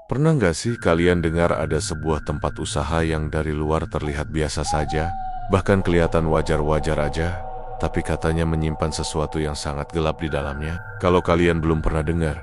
Pernah nggak sih kalian dengar ada sebuah tempat usaha yang dari luar terlihat biasa saja, bahkan kelihatan wajar-wajar aja, tapi katanya menyimpan sesuatu yang sangat gelap di dalamnya? Kalau kalian belum pernah dengar,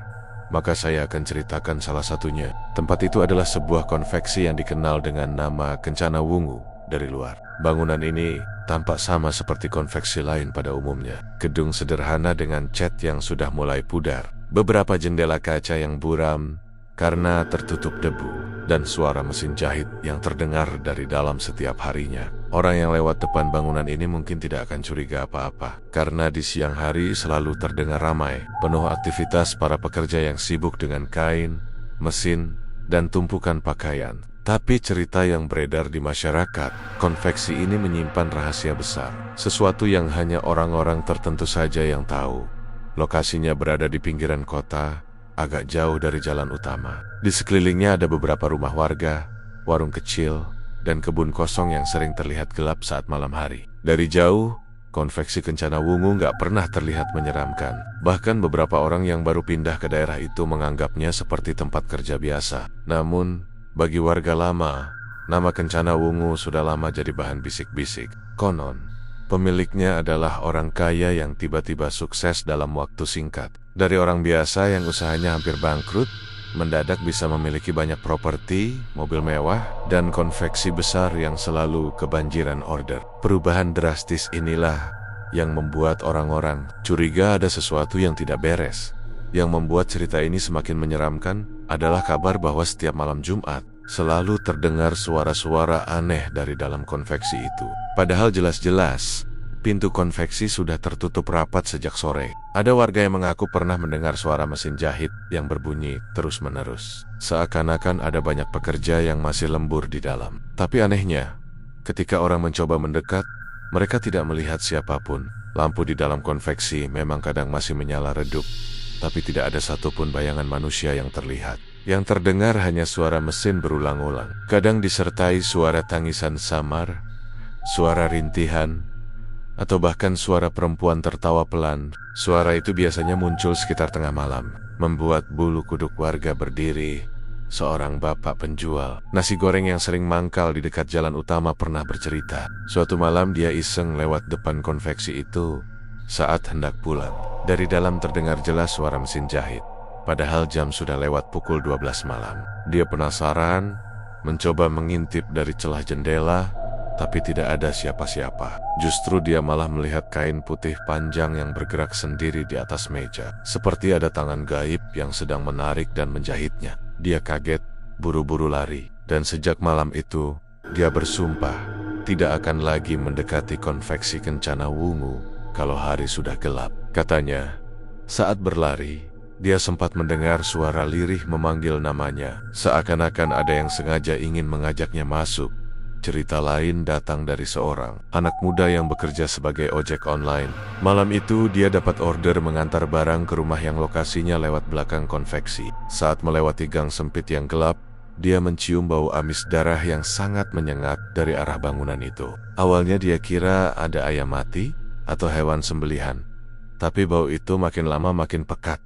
maka saya akan ceritakan salah satunya. Tempat itu adalah sebuah konveksi yang dikenal dengan nama Kencana Wungu dari luar. Bangunan ini tampak sama seperti konveksi lain pada umumnya. Gedung sederhana dengan cat yang sudah mulai pudar, beberapa jendela kaca yang buram karena tertutup debu, dan suara mesin jahit yang terdengar dari dalam setiap harinya. Orang yang lewat depan bangunan ini mungkin tidak akan curiga apa-apa, karena di siang hari selalu terdengar ramai, penuh aktivitas para pekerja yang sibuk dengan kain, mesin, dan tumpukan pakaian. Tapi cerita yang beredar di masyarakat, konveksi ini menyimpan rahasia besar, sesuatu yang hanya orang-orang tertentu saja yang tahu. Lokasinya berada di pinggiran kota, agak jauh dari jalan utama. Di sekelilingnya ada beberapa rumah warga, warung kecil, dan kebun kosong yang sering terlihat gelap saat malam hari. Dari jauh, konveksi Kencana Wungu nggak pernah terlihat menyeramkan. Bahkan beberapa orang yang baru pindah ke daerah itu menganggapnya seperti tempat kerja biasa. Namun, bagi warga lama, nama Kencana Wungu sudah lama jadi bahan bisik-bisik. Konon, pemiliknya adalah orang kaya yang tiba-tiba sukses dalam waktu singkat. Dari orang biasa yang usahanya hampir bangkrut, mendadak bisa memiliki banyak properti, mobil mewah, dan konveksi besar yang selalu kebanjiran order. Perubahan drastis inilah yang membuat orang-orang curiga ada sesuatu yang tidak beres. Yang membuat cerita ini semakin menyeramkan adalah kabar bahwa setiap malam Jumat selalu terdengar suara-suara aneh dari dalam konveksi itu. Padahal jelas-jelas pintu konveksi sudah tertutup rapat sejak sore. Ada warga yang mengaku pernah mendengar suara mesin jahit yang berbunyi terus-menerus. Seakan-akan ada banyak pekerja yang masih lembur di dalam. Tapi anehnya, ketika orang mencoba mendekat, mereka tidak melihat siapapun. Lampu di dalam konveksi memang kadang masih menyala redup, tapi tidak ada satupun bayangan manusia yang terlihat. Yang terdengar hanya suara mesin berulang-ulang. Kadang disertai suara tangisan samar, suara rintihan, atau bahkan suara perempuan tertawa pelan. Suara itu biasanya muncul sekitar tengah malam, membuat bulu kuduk warga berdiri. Seorang bapak penjual nasi goreng yang sering mangkal di dekat jalan utama pernah bercerita. Suatu malam dia iseng lewat depan konveksi itu saat hendak pulang. Dari dalam terdengar jelas suara mesin jahit, padahal jam sudah lewat pukul 12 malam. Dia penasaran, mencoba mengintip dari celah jendela, tapi tidak ada siapa-siapa. Justru dia malah melihat kain putih panjang yang bergerak sendiri di atas meja, seperti ada tangan gaib yang sedang menarik dan menjahitnya. Dia kaget, buru-buru lari, dan sejak malam itu, dia bersumpah tidak akan lagi mendekati konveksi Kencana Wungu kalau hari sudah gelap. Katanya, saat berlari, dia sempat mendengar suara lirih memanggil namanya, seakan-akan ada yang sengaja ingin mengajaknya masuk. Cerita lain datang dari seorang anak muda yang bekerja sebagai ojek online. Malam itu dia dapat order mengantar barang ke rumah yang lokasinya lewat belakang konveksi. Saat melewati gang sempit yang gelap, dia mencium bau amis darah yang sangat menyengat dari arah bangunan itu. Awalnya dia kira ada ayam mati atau hewan sembelihan, tapi bau itu makin lama makin pekat,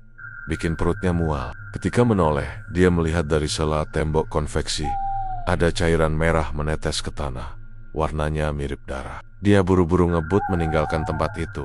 bikin perutnya mual. Ketika menoleh, dia melihat dari sela tembok konveksi ada cairan merah menetes ke tanah, warnanya mirip darah. Dia buru-buru ngebut meninggalkan tempat itu,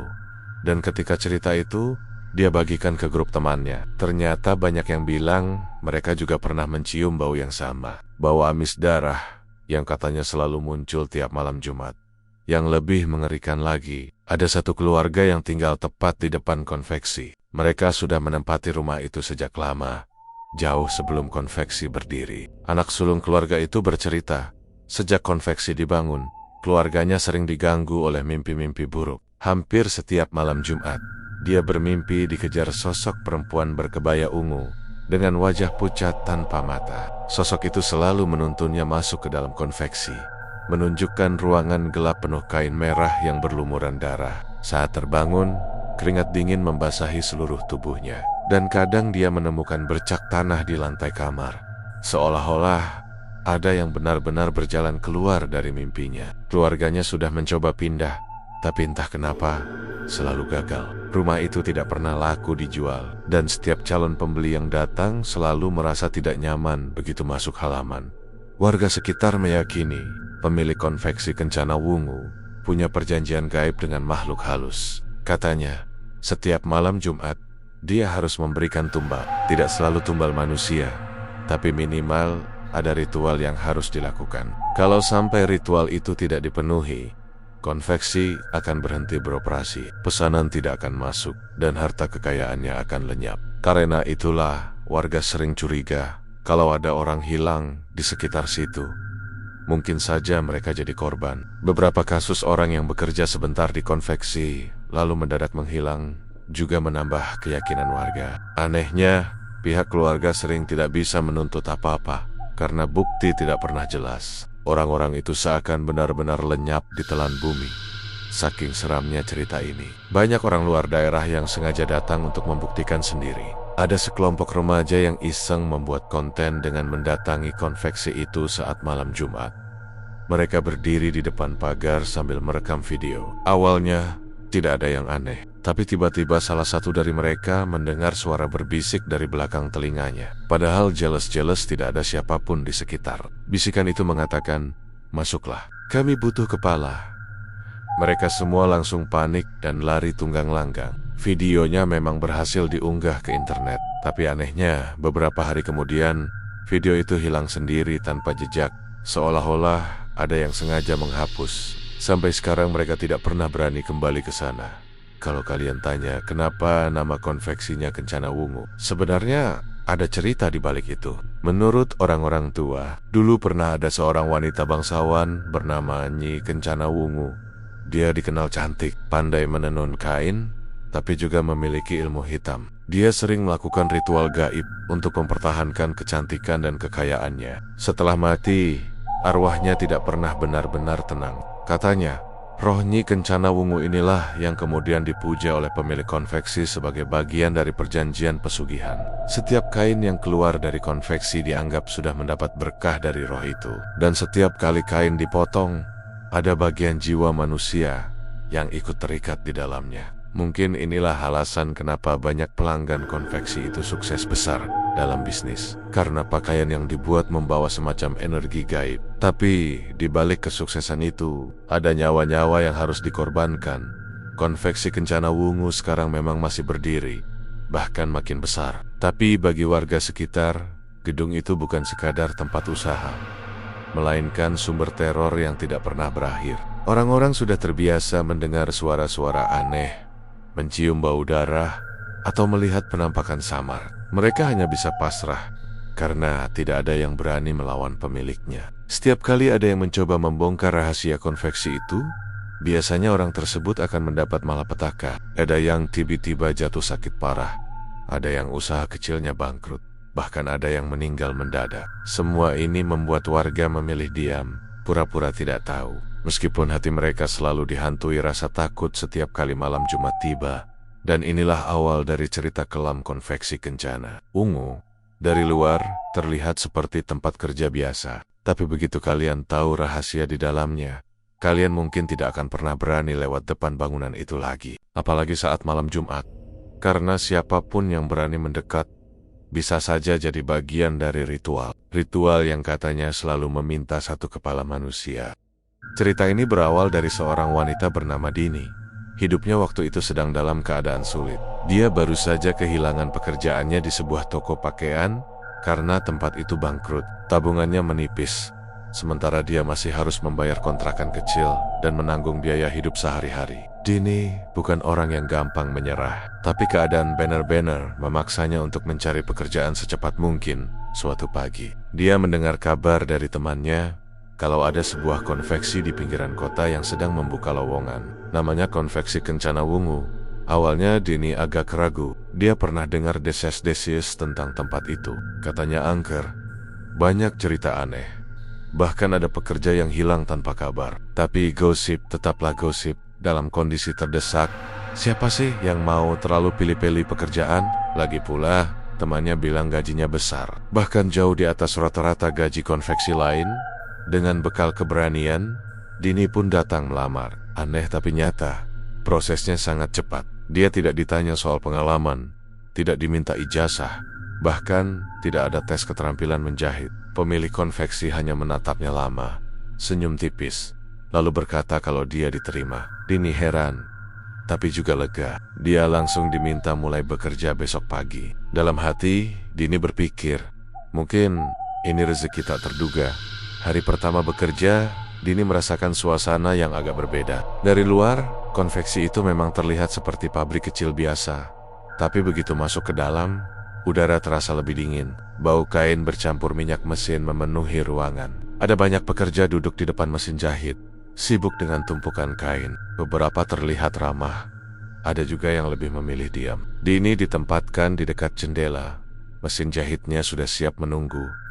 dan ketika cerita itu dia bagikan ke grup temannya. Ternyata banyak yang bilang mereka juga pernah mencium bau yang sama, bau amis darah yang katanya selalu muncul tiap malam Jumat. Yang lebih mengerikan lagi, ada satu keluarga yang tinggal tepat di depan konveksi. Mereka sudah menempati rumah itu sejak lama, jauh sebelum konveksi berdiri. Anak sulung keluarga itu bercerita, sejak konveksi dibangun, keluarganya sering diganggu oleh mimpi-mimpi buruk. Hampir setiap malam Jumat, dia bermimpi dikejar sosok perempuan berkebaya ungu dengan wajah pucat tanpa mata. Sosok itu selalu menuntunnya masuk ke dalam konveksi, menunjukkan ruangan gelap penuh kain merah yang berlumuran darah. Saat terbangun, keringat dingin membasahi seluruh tubuhnya. Dan kadang dia menemukan bercak tanah di lantai kamar, seolah-olah ada yang benar-benar berjalan keluar dari mimpinya. Keluarganya sudah mencoba pindah, tapi entah kenapa selalu gagal. Rumah itu tidak pernah laku dijual, dan setiap calon pembeli yang datang selalu merasa tidak nyaman begitu masuk halaman. Warga sekitar meyakini pemilik konveksi Kencana Wungu punya perjanjian gaib dengan makhluk halus. Katanya, setiap malam Jumat, dia harus memberikan tumbal. Tidak selalu tumbal manusia, tapi minimal ada ritual yang harus dilakukan. Kalau sampai ritual itu tidak dipenuhi, konveksi akan berhenti beroperasi, pesanan tidak akan masuk, dan harta kekayaannya akan lenyap. Karena itulah, warga sering curiga kalau ada orang hilang di sekitar situ. Mungkin saja mereka jadi korban. Beberapa kasus orang yang bekerja sebentar di konveksi, lalu mendadak menghilang, juga menambah keyakinan warga. Anehnya, pihak keluarga sering tidak bisa menuntut apa-apa, karena bukti tidak pernah jelas. Orang-orang itu seakan benar-benar lenyap di telan bumi. Saking seramnya cerita ini, banyak orang luar daerah yang sengaja datang untuk membuktikan sendiri. Ada sekelompok remaja yang iseng membuat konten dengan mendatangi konveksi itu saat malam Jumat. Mereka berdiri di depan pagar sambil merekam video. Awalnya, tidak ada yang aneh, tapi tiba-tiba salah satu dari mereka mendengar suara berbisik dari belakang telinganya. Padahal jelas-jelas tidak ada siapapun di sekitar. Bisikan itu mengatakan, "Masuklah, kami butuh kepala." Mereka semua langsung panik dan lari tunggang langgang. Videonya memang berhasil diunggah ke internet, tapi anehnya beberapa hari kemudian, video itu hilang sendiri tanpa jejak, seolah-olah ada yang sengaja menghapus. Sampai sekarang mereka tidak pernah berani kembali ke sana. Kalau kalian tanya kenapa nama konveksinya Kencana Wungu, sebenarnya ada cerita di balik itu. Menurut orang-orang tua, dulu pernah ada seorang wanita bangsawan bernama Nyi Kencana Wungu. Dia dikenal cantik, pandai menenun kain, tapi juga memiliki ilmu hitam. Dia sering melakukan ritual gaib untuk mempertahankan kecantikan dan kekayaannya. Setelah mati, arwahnya tidak pernah benar-benar tenang. Katanya, roh Nyi Kencana Wungu inilah yang kemudian dipuja oleh pemilik konveksi sebagai bagian dari perjanjian pesugihan. Setiap kain yang keluar dari konveksi dianggap sudah mendapat berkah dari roh itu. Dan setiap kali kain dipotong, ada bagian jiwa manusia yang ikut terikat di dalamnya. Mungkin inilah alasan kenapa banyak pelanggan konveksi itu sukses besar dalam bisnis. Karena pakaian yang dibuat membawa semacam energi gaib. Tapi di balik kesuksesan itu, ada nyawa-nyawa yang harus dikorbankan. Konveksi Kencana Wungu sekarang memang masih berdiri, bahkan makin besar. Tapi bagi warga sekitar, gedung itu bukan sekadar tempat usaha, melainkan sumber teror yang tidak pernah berakhir. Orang-orang sudah terbiasa mendengar suara-suara aneh, mencium bau darah, atau melihat penampakan samar. Mereka hanya bisa pasrah, karena tidak ada yang berani melawan pemiliknya. Setiap kali ada yang mencoba membongkar rahasia konveksi itu, biasanya orang tersebut akan mendapat malapetaka. Ada yang tiba-tiba jatuh sakit parah, ada yang usaha kecilnya bangkrut, bahkan ada yang meninggal mendadak. Semua ini membuat warga memilih diam, pura-pura tidak tahu. Meskipun hati mereka selalu dihantui rasa takut setiap kali malam Jumat tiba. Dan inilah awal dari cerita kelam konveksi Kencana Wungu. Dari luar, terlihat seperti tempat kerja biasa. Tapi begitu kalian tahu rahasia di dalamnya, kalian mungkin tidak akan pernah berani lewat depan bangunan itu lagi. Apalagi saat malam Jumat. Karena siapapun yang berani mendekat, bisa saja jadi bagian dari ritual. Ritual yang katanya selalu meminta satu kepala manusia. Cerita ini berawal dari seorang wanita bernama Dini. Hidupnya waktu itu sedang dalam keadaan sulit. Dia baru saja kehilangan pekerjaannya di sebuah toko pakaian karena tempat itu bangkrut. Tabungannya menipis, sementara dia masih harus membayar kontrakan kecil dan menanggung biaya hidup sehari-hari. Dini bukan orang yang gampang menyerah, tapi keadaan benar-benar memaksanya untuk mencari pekerjaan secepat mungkin. Suatu pagi, dia mendengar kabar dari temannya kalau ada sebuah konveksi di pinggiran kota yang sedang membuka lowongan. Namanya konveksi Kencana Wungu. Awalnya Dini agak ragu. Dia pernah dengar desas-desis tentang tempat itu. Katanya angker. Banyak cerita aneh. Bahkan ada pekerja yang hilang tanpa kabar. Tapi gosip tetaplah gosip. Dalam kondisi terdesak, siapa sih yang mau terlalu pilih-pilih pekerjaan? Lagi pula, temannya bilang gajinya besar. Bahkan jauh di atas rata-rata gaji konveksi lain. Dengan bekal keberanian, Dini pun datang melamar. Aneh tapi nyata, prosesnya sangat cepat. Dia tidak ditanya soal pengalaman, tidak diminta ijazah, bahkan tidak ada tes keterampilan menjahit. Pemilik konveksi hanya menatapnya lama, senyum tipis, lalu berkata kalau dia diterima. Dini heran, tapi juga lega. Dia langsung diminta mulai bekerja besok pagi. Dalam hati, Dini berpikir, mungkin ini rezeki tak terduga. Hari pertama bekerja, Dini merasakan suasana yang agak berbeda. Dari luar, konveksi itu memang terlihat seperti pabrik kecil biasa. Tapi begitu masuk ke dalam, udara terasa lebih dingin. Bau kain bercampur minyak mesin memenuhi ruangan. Ada banyak pekerja duduk di depan mesin jahit, sibuk dengan tumpukan kain. Beberapa terlihat ramah, ada juga yang lebih memilih diam. Dini ditempatkan di dekat jendela. Mesin jahitnya sudah siap menunggu.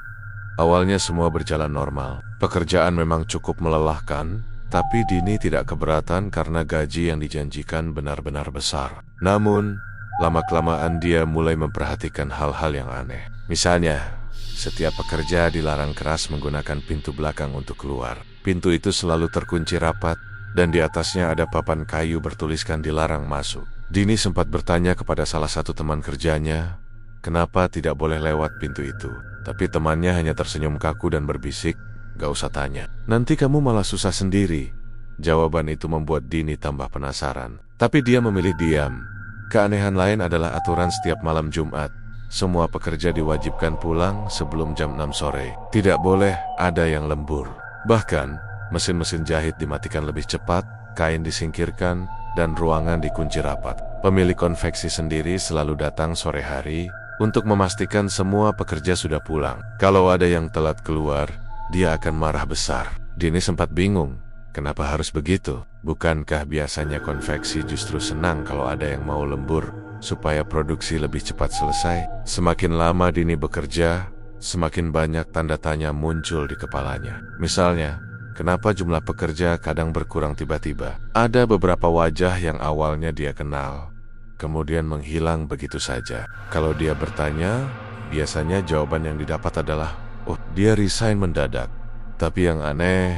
Awalnya semua berjalan normal. Pekerjaan memang cukup melelahkan, tapi Dini tidak keberatan karena gaji yang dijanjikan benar-benar besar. Namun, lama-kelamaan dia mulai memperhatikan hal-hal yang aneh. Misalnya, setiap pekerja dilarang keras menggunakan pintu belakang untuk keluar. Pintu itu selalu terkunci rapat, dan di atasnya ada papan kayu bertuliskan dilarang masuk. Dini sempat bertanya kepada salah satu teman kerjanya, kenapa tidak boleh lewat pintu itu. Tapi temannya hanya tersenyum kaku dan berbisik, gak usah tanya. Nanti kamu malah susah sendiri. Jawaban itu membuat Dini tambah penasaran. Tapi dia memilih diam. Keanehan lain adalah aturan setiap malam Jumat. Semua pekerja diwajibkan pulang sebelum jam 6 sore. Tidak boleh ada yang lembur. Bahkan, mesin-mesin jahit dimatikan lebih cepat, kain disingkirkan, dan ruangan dikunci rapat. Pemilik konveksi sendiri selalu datang sore hari untuk memastikan semua pekerja sudah pulang. Kalau ada yang telat keluar, dia akan marah besar. Dini sempat bingung, kenapa harus begitu? Bukankah biasanya konveksi justru senang kalau ada yang mau lembur, supaya produksi lebih cepat selesai? Semakin lama Dini bekerja, semakin banyak tanda tanya muncul di kepalanya. Misalnya, kenapa jumlah pekerja kadang berkurang tiba-tiba? Ada beberapa wajah yang awalnya dia kenal, kemudian menghilang begitu saja. Kalau dia bertanya, biasanya jawaban yang didapat adalah, oh, dia resign mendadak. Tapi yang aneh,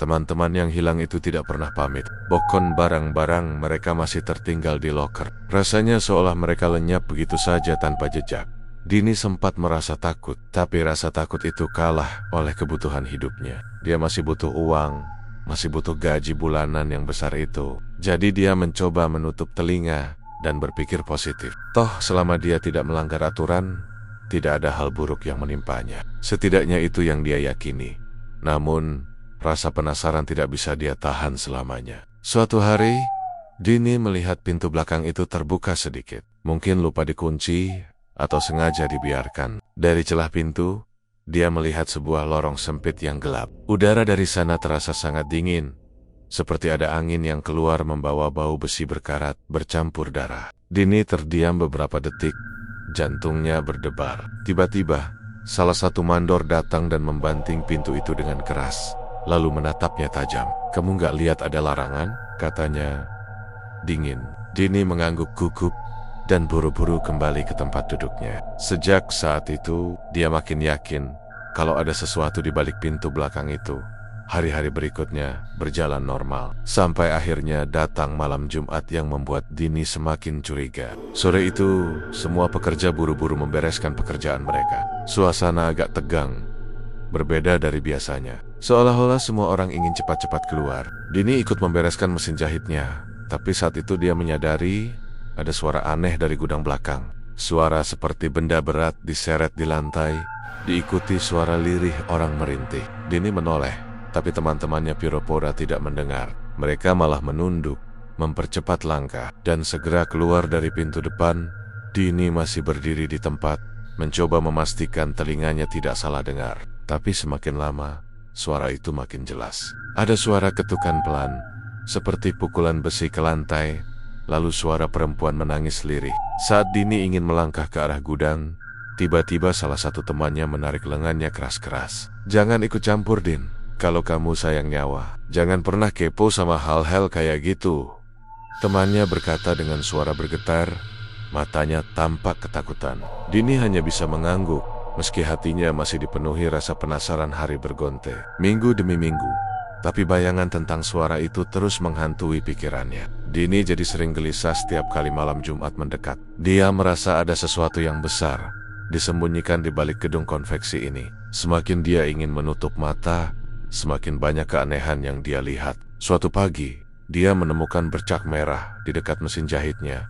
teman-teman yang hilang itu tidak pernah pamit. Bahkan barang-barang mereka masih tertinggal di loker. Rasanya seolah mereka lenyap begitu saja tanpa jejak. Dini sempat merasa takut, tapi rasa takut itu kalah oleh kebutuhan hidupnya. Dia masih butuh uang, masih butuh gaji bulanan yang besar itu. Jadi dia mencoba menutup telinga dan berpikir positif. Toh selama dia tidak melanggar aturan, tidak ada hal buruk yang menimpanya. Setidaknya itu yang dia yakini. Namun, rasa penasaran tidak bisa dia tahan selamanya. Suatu hari, Dini melihat pintu belakang itu terbuka sedikit. Mungkin lupa dikunci atau sengaja dibiarkan. Dari celah pintu, dia melihat sebuah lorong sempit yang gelap. Udara dari sana terasa sangat dingin, seperti ada angin yang keluar membawa bau besi berkarat bercampur darah. Dini terdiam beberapa detik, jantungnya berdebar. Tiba-tiba, salah satu mandor datang dan membanting pintu itu dengan keras, lalu menatapnya tajam. Kamu gak lihat ada larangan? Katanya dingin. Dini mengangguk gugup dan buru-buru kembali ke tempat duduknya. Sejak saat itu, dia makin yakin kalau ada sesuatu di balik pintu belakang itu. Hari-hari berikutnya berjalan normal, sampai akhirnya datang malam Jumat yang membuat Dini semakin curiga. Sore itu, semua pekerja buru-buru membereskan pekerjaan mereka. Suasana agak tegang, berbeda dari biasanya. Seolah-olah semua orang ingin cepat-cepat keluar. Dini ikut membereskan mesin jahitnya, tapi saat itu dia menyadari ada suara aneh dari gudang belakang. Suara seperti benda berat diseret di lantai, diikuti suara lirih orang merintih. Dini menoleh, tapi teman-temannya pura-pura tidak mendengar. Mereka malah menunduk, mempercepat langkah, dan segera keluar dari pintu depan. Dini masih berdiri di tempat, mencoba memastikan telinganya tidak salah dengar. Tapi semakin lama, suara itu makin jelas. Ada suara ketukan pelan, seperti pukulan besi ke lantai, lalu suara perempuan menangis lirih. Saat Dini ingin melangkah ke arah gudang, tiba-tiba salah satu temannya menarik lengannya keras-keras. Jangan ikut campur, Din. Kalau kamu sayang nyawa, jangan pernah kepo sama hal-hal kayak gitu. Temannya berkata dengan suara bergetar, matanya tampak ketakutan. Dini hanya bisa mengangguk, meski hatinya masih dipenuhi rasa penasaran hari bergonte. Minggu demi minggu, Tapi bayangan tentang suara itu terus menghantui pikirannya. Dini jadi sering gelisah setiap kali malam Jumat mendekat. Dia merasa ada sesuatu yang besar disembunyikan di balik gedung konveksi ini. Semakin dia ingin menutup mata, semakin banyak keanehan yang dia lihat. Suatu pagi, dia menemukan bercak merah di dekat mesin jahitnya.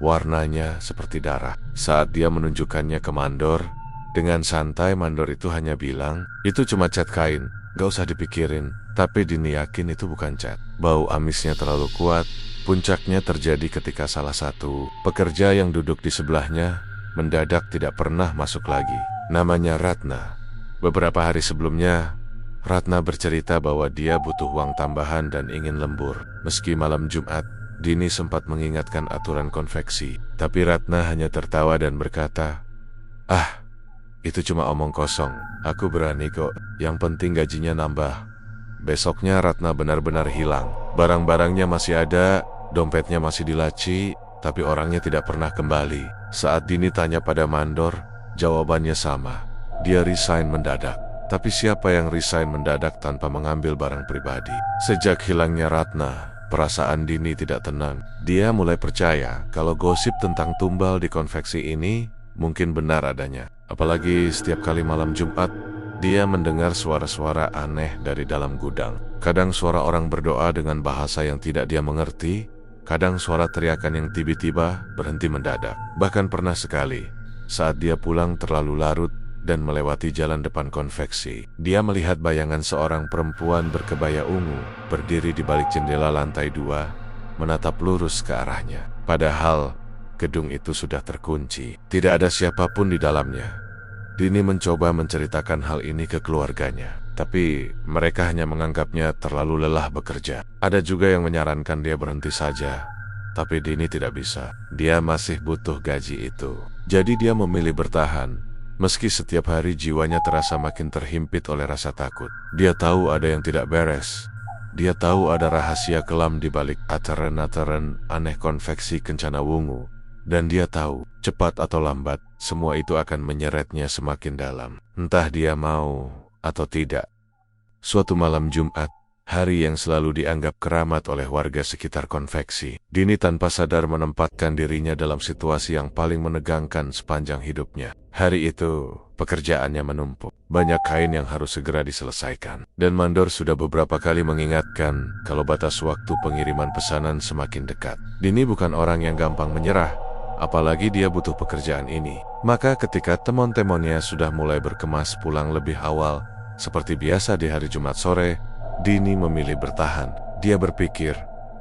Warnanya seperti darah. Saat dia menunjukkannya ke Mandor, dengan santai Mandor itu hanya bilang, "Itu cuma cat kain, gak usah dipikirin." Tapi Dini yakin itu bukan cat. Bau amisnya terlalu kuat. Puncaknya terjadi ketika salah satu pekerja yang duduk di sebelahnya mendadak tidak pernah masuk lagi. Namanya Ratna. Beberapa hari sebelumnya, Ratna bercerita bahwa dia butuh uang tambahan dan ingin lembur. Meski malam Jumat, Dini sempat mengingatkan aturan konveksi. Tapi Ratna hanya tertawa dan berkata, "Ah, itu cuma omong kosong. Aku berani kok. Yang penting gajinya nambah." Besoknya Ratna benar-benar hilang. Barang-barangnya masih ada, dompetnya masih di laci, tapi orangnya tidak pernah kembali. Saat Dini tanya pada Mandor, jawabannya sama. Dia resign mendadak. Tapi siapa yang resign mendadak tanpa mengambil barang pribadi? Sejak hilangnya Ratna, perasaan Dini tidak tenang. Dia mulai percaya kalau gosip tentang tumbal di konveksi ini mungkin benar adanya. Apalagi setiap kali malam Jumat, dia mendengar suara-suara aneh dari dalam gudang. Kadang suara orang berdoa dengan bahasa yang tidak dia mengerti, kadang suara teriakan yang tiba-tiba berhenti mendadak. Bahkan pernah sekali, saat dia pulang terlalu larut dan melewati jalan depan konveksi, dia melihat bayangan seorang perempuan berkebaya ungu berdiri di balik jendela lantai 2, menatap lurus ke arahnya. Padahal, gedung itu sudah terkunci. Tidak ada siapapun di dalamnya. Dini mencoba menceritakan hal ini ke keluarganya, tapi mereka hanya menganggapnya terlalu lelah bekerja. Ada juga yang menyarankan dia berhenti saja, tapi Dini tidak bisa. Dia masih butuh gaji itu. Jadi dia memilih bertahan, meski setiap hari jiwanya terasa makin terhimpit oleh rasa takut. Dia tahu ada yang tidak beres. Dia tahu ada rahasia kelam di balik aturan-aturan aneh konveksi Kencana Wungu. Dan dia tahu, cepat atau lambat, semua itu akan menyeretnya semakin dalam. Entah dia mau atau tidak. Suatu malam Jumat, hari yang selalu dianggap keramat oleh warga sekitar konveksi, Dini tanpa sadar menempatkan dirinya dalam situasi yang paling menegangkan sepanjang hidupnya. Hari itu, pekerjaannya menumpuk. Banyak kain yang harus segera diselesaikan. Dan Mandor sudah beberapa kali mengingatkan kalau batas waktu pengiriman pesanan semakin dekat. Dini bukan orang yang gampang menyerah. Apalagi dia butuh pekerjaan ini. Maka ketika teman-temannya sudah mulai berkemas pulang lebih awal, seperti biasa di hari Jumat sore, Dini memilih bertahan. Dia berpikir,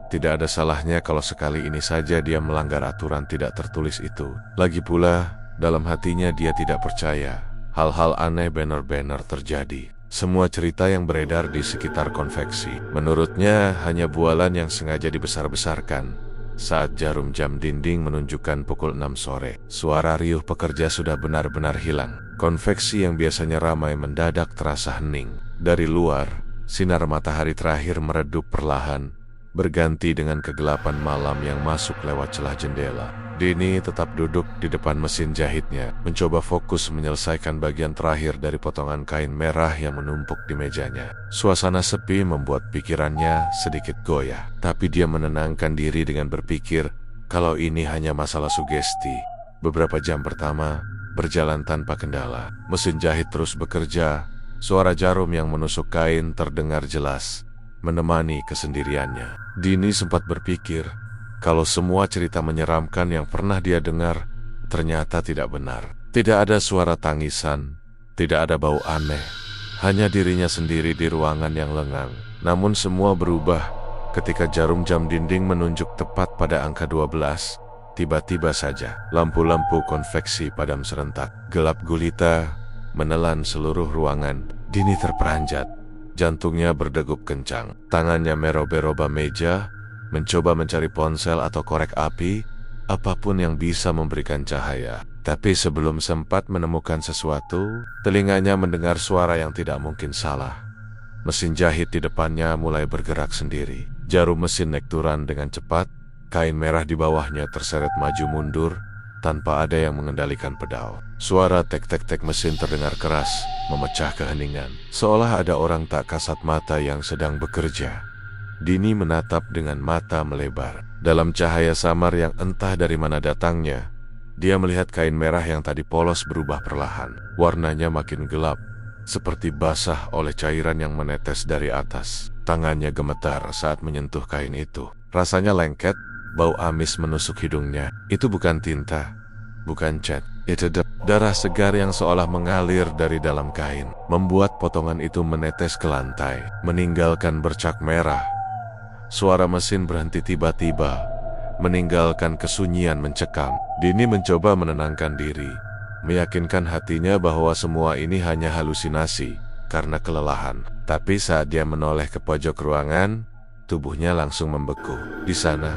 tidak ada salahnya kalau sekali ini saja dia melanggar aturan tidak tertulis itu. Lagi pula, dalam hatinya dia tidak percaya hal-hal aneh benar-benar terjadi. Semua cerita yang beredar di sekitar konveksi, menurutnya hanya bualan yang sengaja dibesar-besarkan. Saat jarum jam dinding menunjukkan pukul 6 sore, suara riuh pekerja sudah benar-benar hilang. Konveksi yang biasanya ramai mendadak terasa hening. Dari luar, sinar matahari terakhir meredup perlahan, berganti dengan kegelapan malam yang masuk lewat celah jendela. Dini tetap duduk di depan mesin jahitnya, mencoba fokus menyelesaikan bagian terakhir dari potongan kain merah yang menumpuk di mejanya. Suasana sepi membuat pikirannya sedikit goyah, tapi dia menenangkan diri dengan berpikir kalau ini hanya masalah sugesti. Beberapa jam pertama berjalan tanpa kendala. Mesin jahit terus bekerja, suara jarum yang menusuk kain terdengar jelas, menemani kesendiriannya. Dini sempat berpikir, kalau semua cerita menyeramkan yang pernah dia dengar, ternyata tidak benar. Tidak ada suara tangisan, tidak ada bau aneh, hanya dirinya sendiri di ruangan yang lengang. Namun semua berubah ketika jarum jam dinding menunjuk tepat pada angka 12. Tiba-tiba saja, lampu-lampu konveksi padam serentak. Gelap gulita menelan seluruh ruangan. Dini terperanjat, jantungnya berdegup kencang. Tangannya meroba-roba meja, mencoba mencari ponsel atau korek api, apapun yang bisa memberikan cahaya. Tapi sebelum sempat menemukan sesuatu, telinganya mendengar suara yang tidak mungkin salah. Mesin jahit di depannya mulai bergerak sendiri. Jarum mesin naik turun dengan cepat, kain merah di bawahnya terseret maju mundur, tanpa ada yang mengendalikan pedal. Suara tek-tek-tek mesin terdengar keras, memecah keheningan, seolah ada orang tak kasat mata yang sedang bekerja. Dini menatap dengan mata melebar. Dalam cahaya samar yang entah dari mana datangnya, dia melihat kain merah yang tadi polos berubah perlahan. Warnanya makin gelap, seperti basah oleh cairan yang menetes dari atas. Tangannya gemetar saat menyentuh kain itu. Rasanya lengket, bau amis menusuk hidungnya. Itu bukan tinta, bukan cat. Itu darah segar yang seolah mengalir dari dalam kain, membuat potongan itu menetes ke lantai, meninggalkan bercak merah. Suara mesin berhenti tiba-tiba, meninggalkan kesunyian mencekam. Dini mencoba menenangkan diri, meyakinkan hatinya bahwa semua ini hanya halusinasi karena kelelahan. Tapi saat dia menoleh ke pojok ruangan, tubuhnya langsung membeku. Di sana,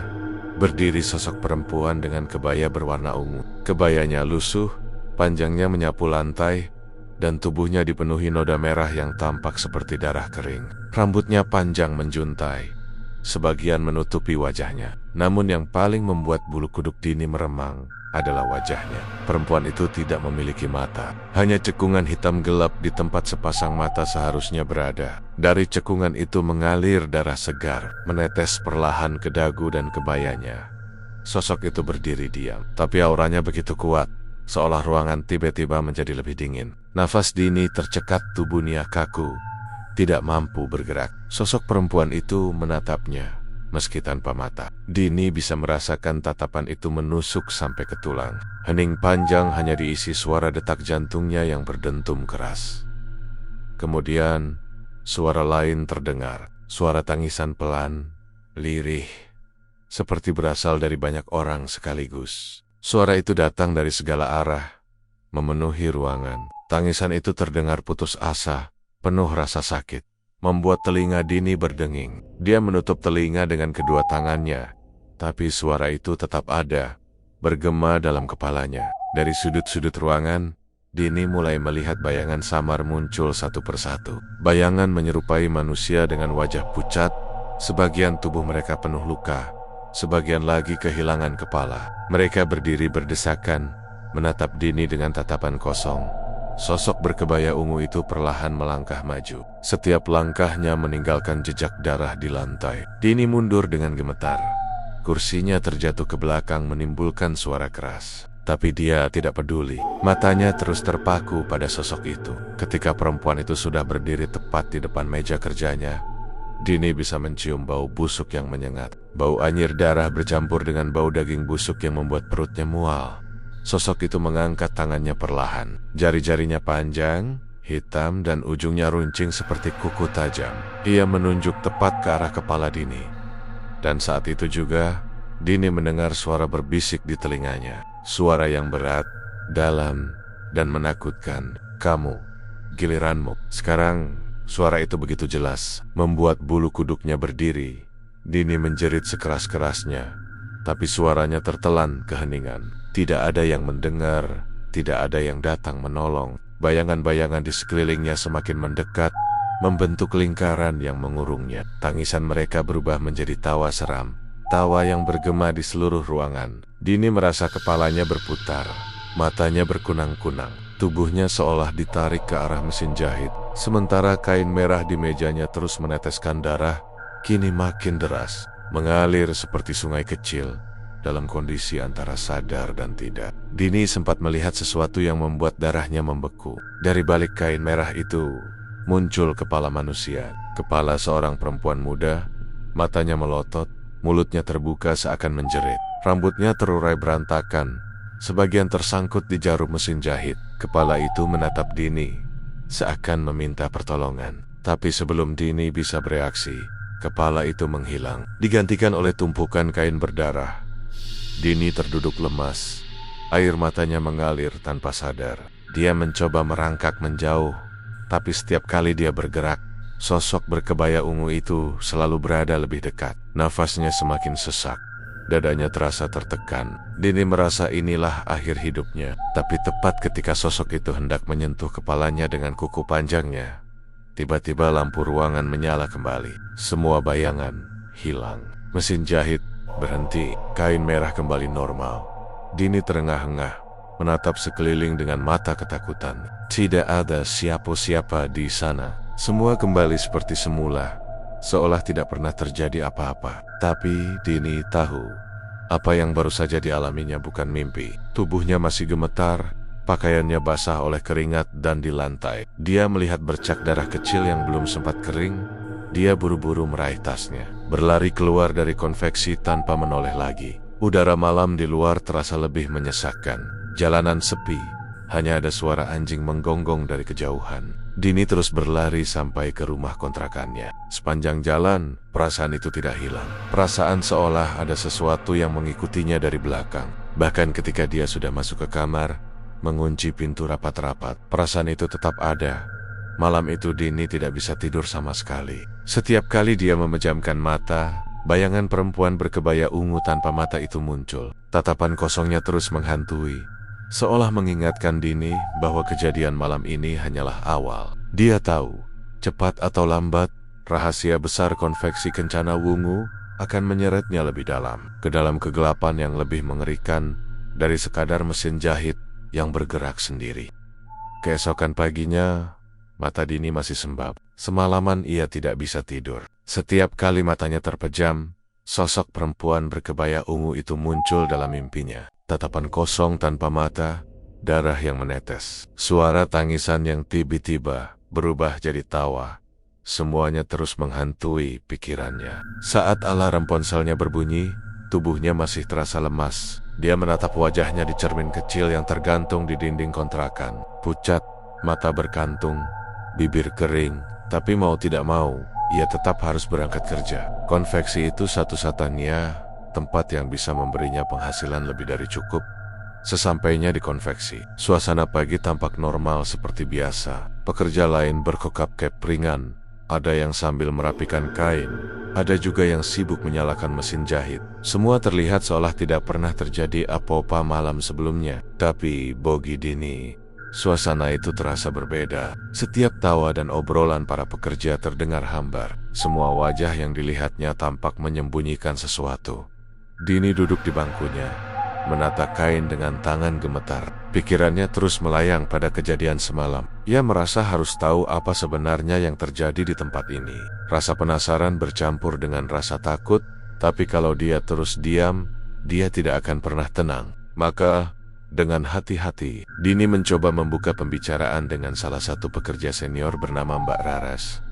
berdiri sosok perempuan dengan kebaya berwarna ungu. Kebayanya lusuh, panjangnya menyapu lantai, dan tubuhnya dipenuhi noda merah yang tampak seperti darah kering. Rambutnya panjang menjuntai, sebagian menutupi wajahnya. Namun yang paling membuat bulu kuduk Dini meremang adalah wajahnya. Perempuan itu tidak memiliki mata, hanya cekungan hitam gelap di tempat sepasang mata seharusnya berada. Dari cekungan itu mengalir darah segar, menetes perlahan ke dagu dan kebayanya. Sosok itu berdiri diam, tapi auranya begitu kuat, seolah ruangan tiba-tiba menjadi lebih dingin. Nafas Dini tercekat, tubuhnya kaku, tidak mampu bergerak. Sosok perempuan itu menatapnya, meski tanpa mata. Dini bisa merasakan tatapan itu menusuk sampai ke tulang. Hening panjang hanya diisi suara detak jantungnya yang berdentum keras. Kemudian, suara lain terdengar. Suara tangisan pelan, lirih, seperti berasal dari banyak orang sekaligus. Suara itu datang dari segala arah, memenuhi ruangan. Tangisan itu terdengar putus asa, penuh rasa sakit, membuat telinga Dini berdenging. Dia menutup telinga dengan kedua tangannya, tapi suara itu tetap ada, bergema dalam kepalanya. Dari sudut-sudut ruangan, Dini mulai melihat bayangan samar muncul satu persatu. Bayangan menyerupai manusia dengan wajah pucat, sebagian tubuh mereka penuh luka, sebagian lagi kehilangan kepala. Mereka berdiri berdesakan, menatap Dini dengan tatapan kosong. Sosok berkebaya ungu itu perlahan melangkah maju. Setiap langkahnya meninggalkan jejak darah di lantai. Dini mundur dengan gemetar. Kursinya terjatuh ke belakang menimbulkan suara keras. Tapi dia tidak peduli. Matanya terus terpaku pada sosok itu. Ketika perempuan itu sudah berdiri tepat di depan meja kerjanya, Dini bisa mencium bau busuk yang menyengat. Bau anyir darah bercampur dengan bau daging busuk yang membuat perutnya mual. Sosok itu mengangkat tangannya perlahan. Jari-jarinya panjang, hitam, dan ujungnya runcing seperti kuku tajam. Ia menunjuk tepat ke arah kepala Dini. Dan saat itu juga, Dini mendengar suara berbisik di telinganya. Suara yang berat, dalam, dan menakutkan. "Kamu, giliranmu." Sekarang, suara itu begitu jelas, membuat bulu kuduknya berdiri. Dini menjerit sekeras-kerasnya, tapi suaranya tertelan keheningan. Tidak ada yang mendengar, tidak ada yang datang menolong. Bayangan-bayangan di sekelilingnya semakin mendekat, membentuk lingkaran yang mengurungnya. Tangisan mereka berubah menjadi tawa seram, tawa yang bergema di seluruh ruangan. Dini merasa kepalanya berputar, matanya berkunang-kunang, tubuhnya seolah ditarik ke arah mesin jahit. Sementara kain merah di mejanya terus meneteskan darah, kini makin deras, mengalir seperti sungai kecil. Dalam kondisi antara sadar dan tidak, Dini sempat melihat sesuatu yang membuat darahnya membeku. Dari balik kain merah itu, muncul kepala manusia. Kepala seorang perempuan muda, matanya melotot, mulutnya terbuka seakan menjerit. Rambutnya terurai berantakan, sebagian tersangkut di jarum mesin jahit. Kepala itu menatap Dini, seakan meminta pertolongan. Tapi sebelum Dini bisa bereaksi, kepala itu menghilang, digantikan oleh tumpukan kain berdarah. Dini terduduk lemas, air matanya mengalir tanpa sadar. Dia mencoba merangkak menjauh, tapi setiap kali dia bergerak, sosok berkebaya ungu itu selalu berada lebih dekat. Nafasnya semakin sesak, dadanya terasa tertekan. Dini merasa inilah akhir hidupnya. Tapi tepat ketika sosok itu hendak menyentuh kepalanya dengan kuku panjangnya, tiba-tiba lampu ruangan menyala kembali. Semua bayangan hilang. Mesin jahit berhenti, kain merah kembali normal, Dini terengah-engah, menatap sekeliling dengan mata ketakutan. Tidak ada siapa-siapa di sana. Semua kembali seperti semula, seolah tidak pernah terjadi apa-apa. Tapi Dini tahu, apa yang baru saja dialaminya bukan mimpi. Tubuhnya masih gemetar, pakaiannya basah oleh keringat dan di lantai dia melihat bercak darah kecil yang belum sempat kering. Dia buru-buru meraih tasnya, berlari keluar dari konveksi tanpa menoleh lagi. Udara malam di luar terasa lebih menyesakkan. Jalanan sepi, hanya ada suara anjing menggonggong dari kejauhan. Dini terus berlari sampai ke rumah kontrakannya. Sepanjang jalan, perasaan itu tidak hilang. Perasaan seolah ada sesuatu yang mengikutinya dari belakang. Bahkan ketika dia sudah masuk ke kamar, mengunci pintu rapat-rapat, perasaan itu tetap ada. Malam itu Dini tidak bisa tidur sama sekali. Setiap kali dia memejamkan mata, bayangan perempuan berkebaya ungu tanpa mata itu muncul. Tatapan kosongnya terus menghantui, seolah mengingatkan Dini bahwa kejadian malam ini hanyalah awal. Dia tahu, cepat atau lambat, rahasia besar konveksi kencana wungu akan menyeretnya lebih dalam, ke dalam kegelapan yang lebih mengerikan dari sekadar mesin jahit yang bergerak sendiri. Keesokan paginya, mata Dini masih sembab. Semalaman ia tidak bisa tidur. Setiap kali matanya terpejam, sosok perempuan berkebaya ungu itu muncul dalam mimpinya. Tatapan kosong tanpa mata, darah yang menetes. Suara tangisan yang tiba-tiba berubah jadi tawa. Semuanya terus menghantui pikirannya. Saat alarm ponselnya berbunyi, tubuhnya masih terasa lemas. Dia menatap wajahnya di cermin kecil yang tergantung di dinding kontrakan. Pucat, mata berkantung, bibir kering, tapi mau tidak mau, ia tetap harus berangkat kerja. Konveksi itu satu-satunya tempat yang bisa memberinya penghasilan lebih dari cukup. Sesampainya di konveksi, suasana pagi tampak normal seperti biasa. Pekerja lain berkokap cap ringan, ada yang sambil merapikan kain, ada juga yang sibuk menyalakan mesin jahit. Semua terlihat seolah tidak pernah terjadi apa-apa malam sebelumnya. Tapi bagi Dini, suasana itu terasa berbeda. Setiap tawa dan obrolan para pekerja terdengar hambar. Semua wajah yang dilihatnya tampak menyembunyikan sesuatu. Dini duduk di bangkunya, menata kain dengan tangan gemetar. Pikirannya terus melayang pada kejadian semalam. Ia merasa harus tahu apa sebenarnya yang terjadi di tempat ini. Rasa penasaran bercampur dengan rasa takut, tapi kalau dia terus diam, dia tidak akan pernah tenang. Maka, dengan hati-hati, Dini mencoba membuka pembicaraan dengan salah satu pekerja senior bernama Mbak Raras.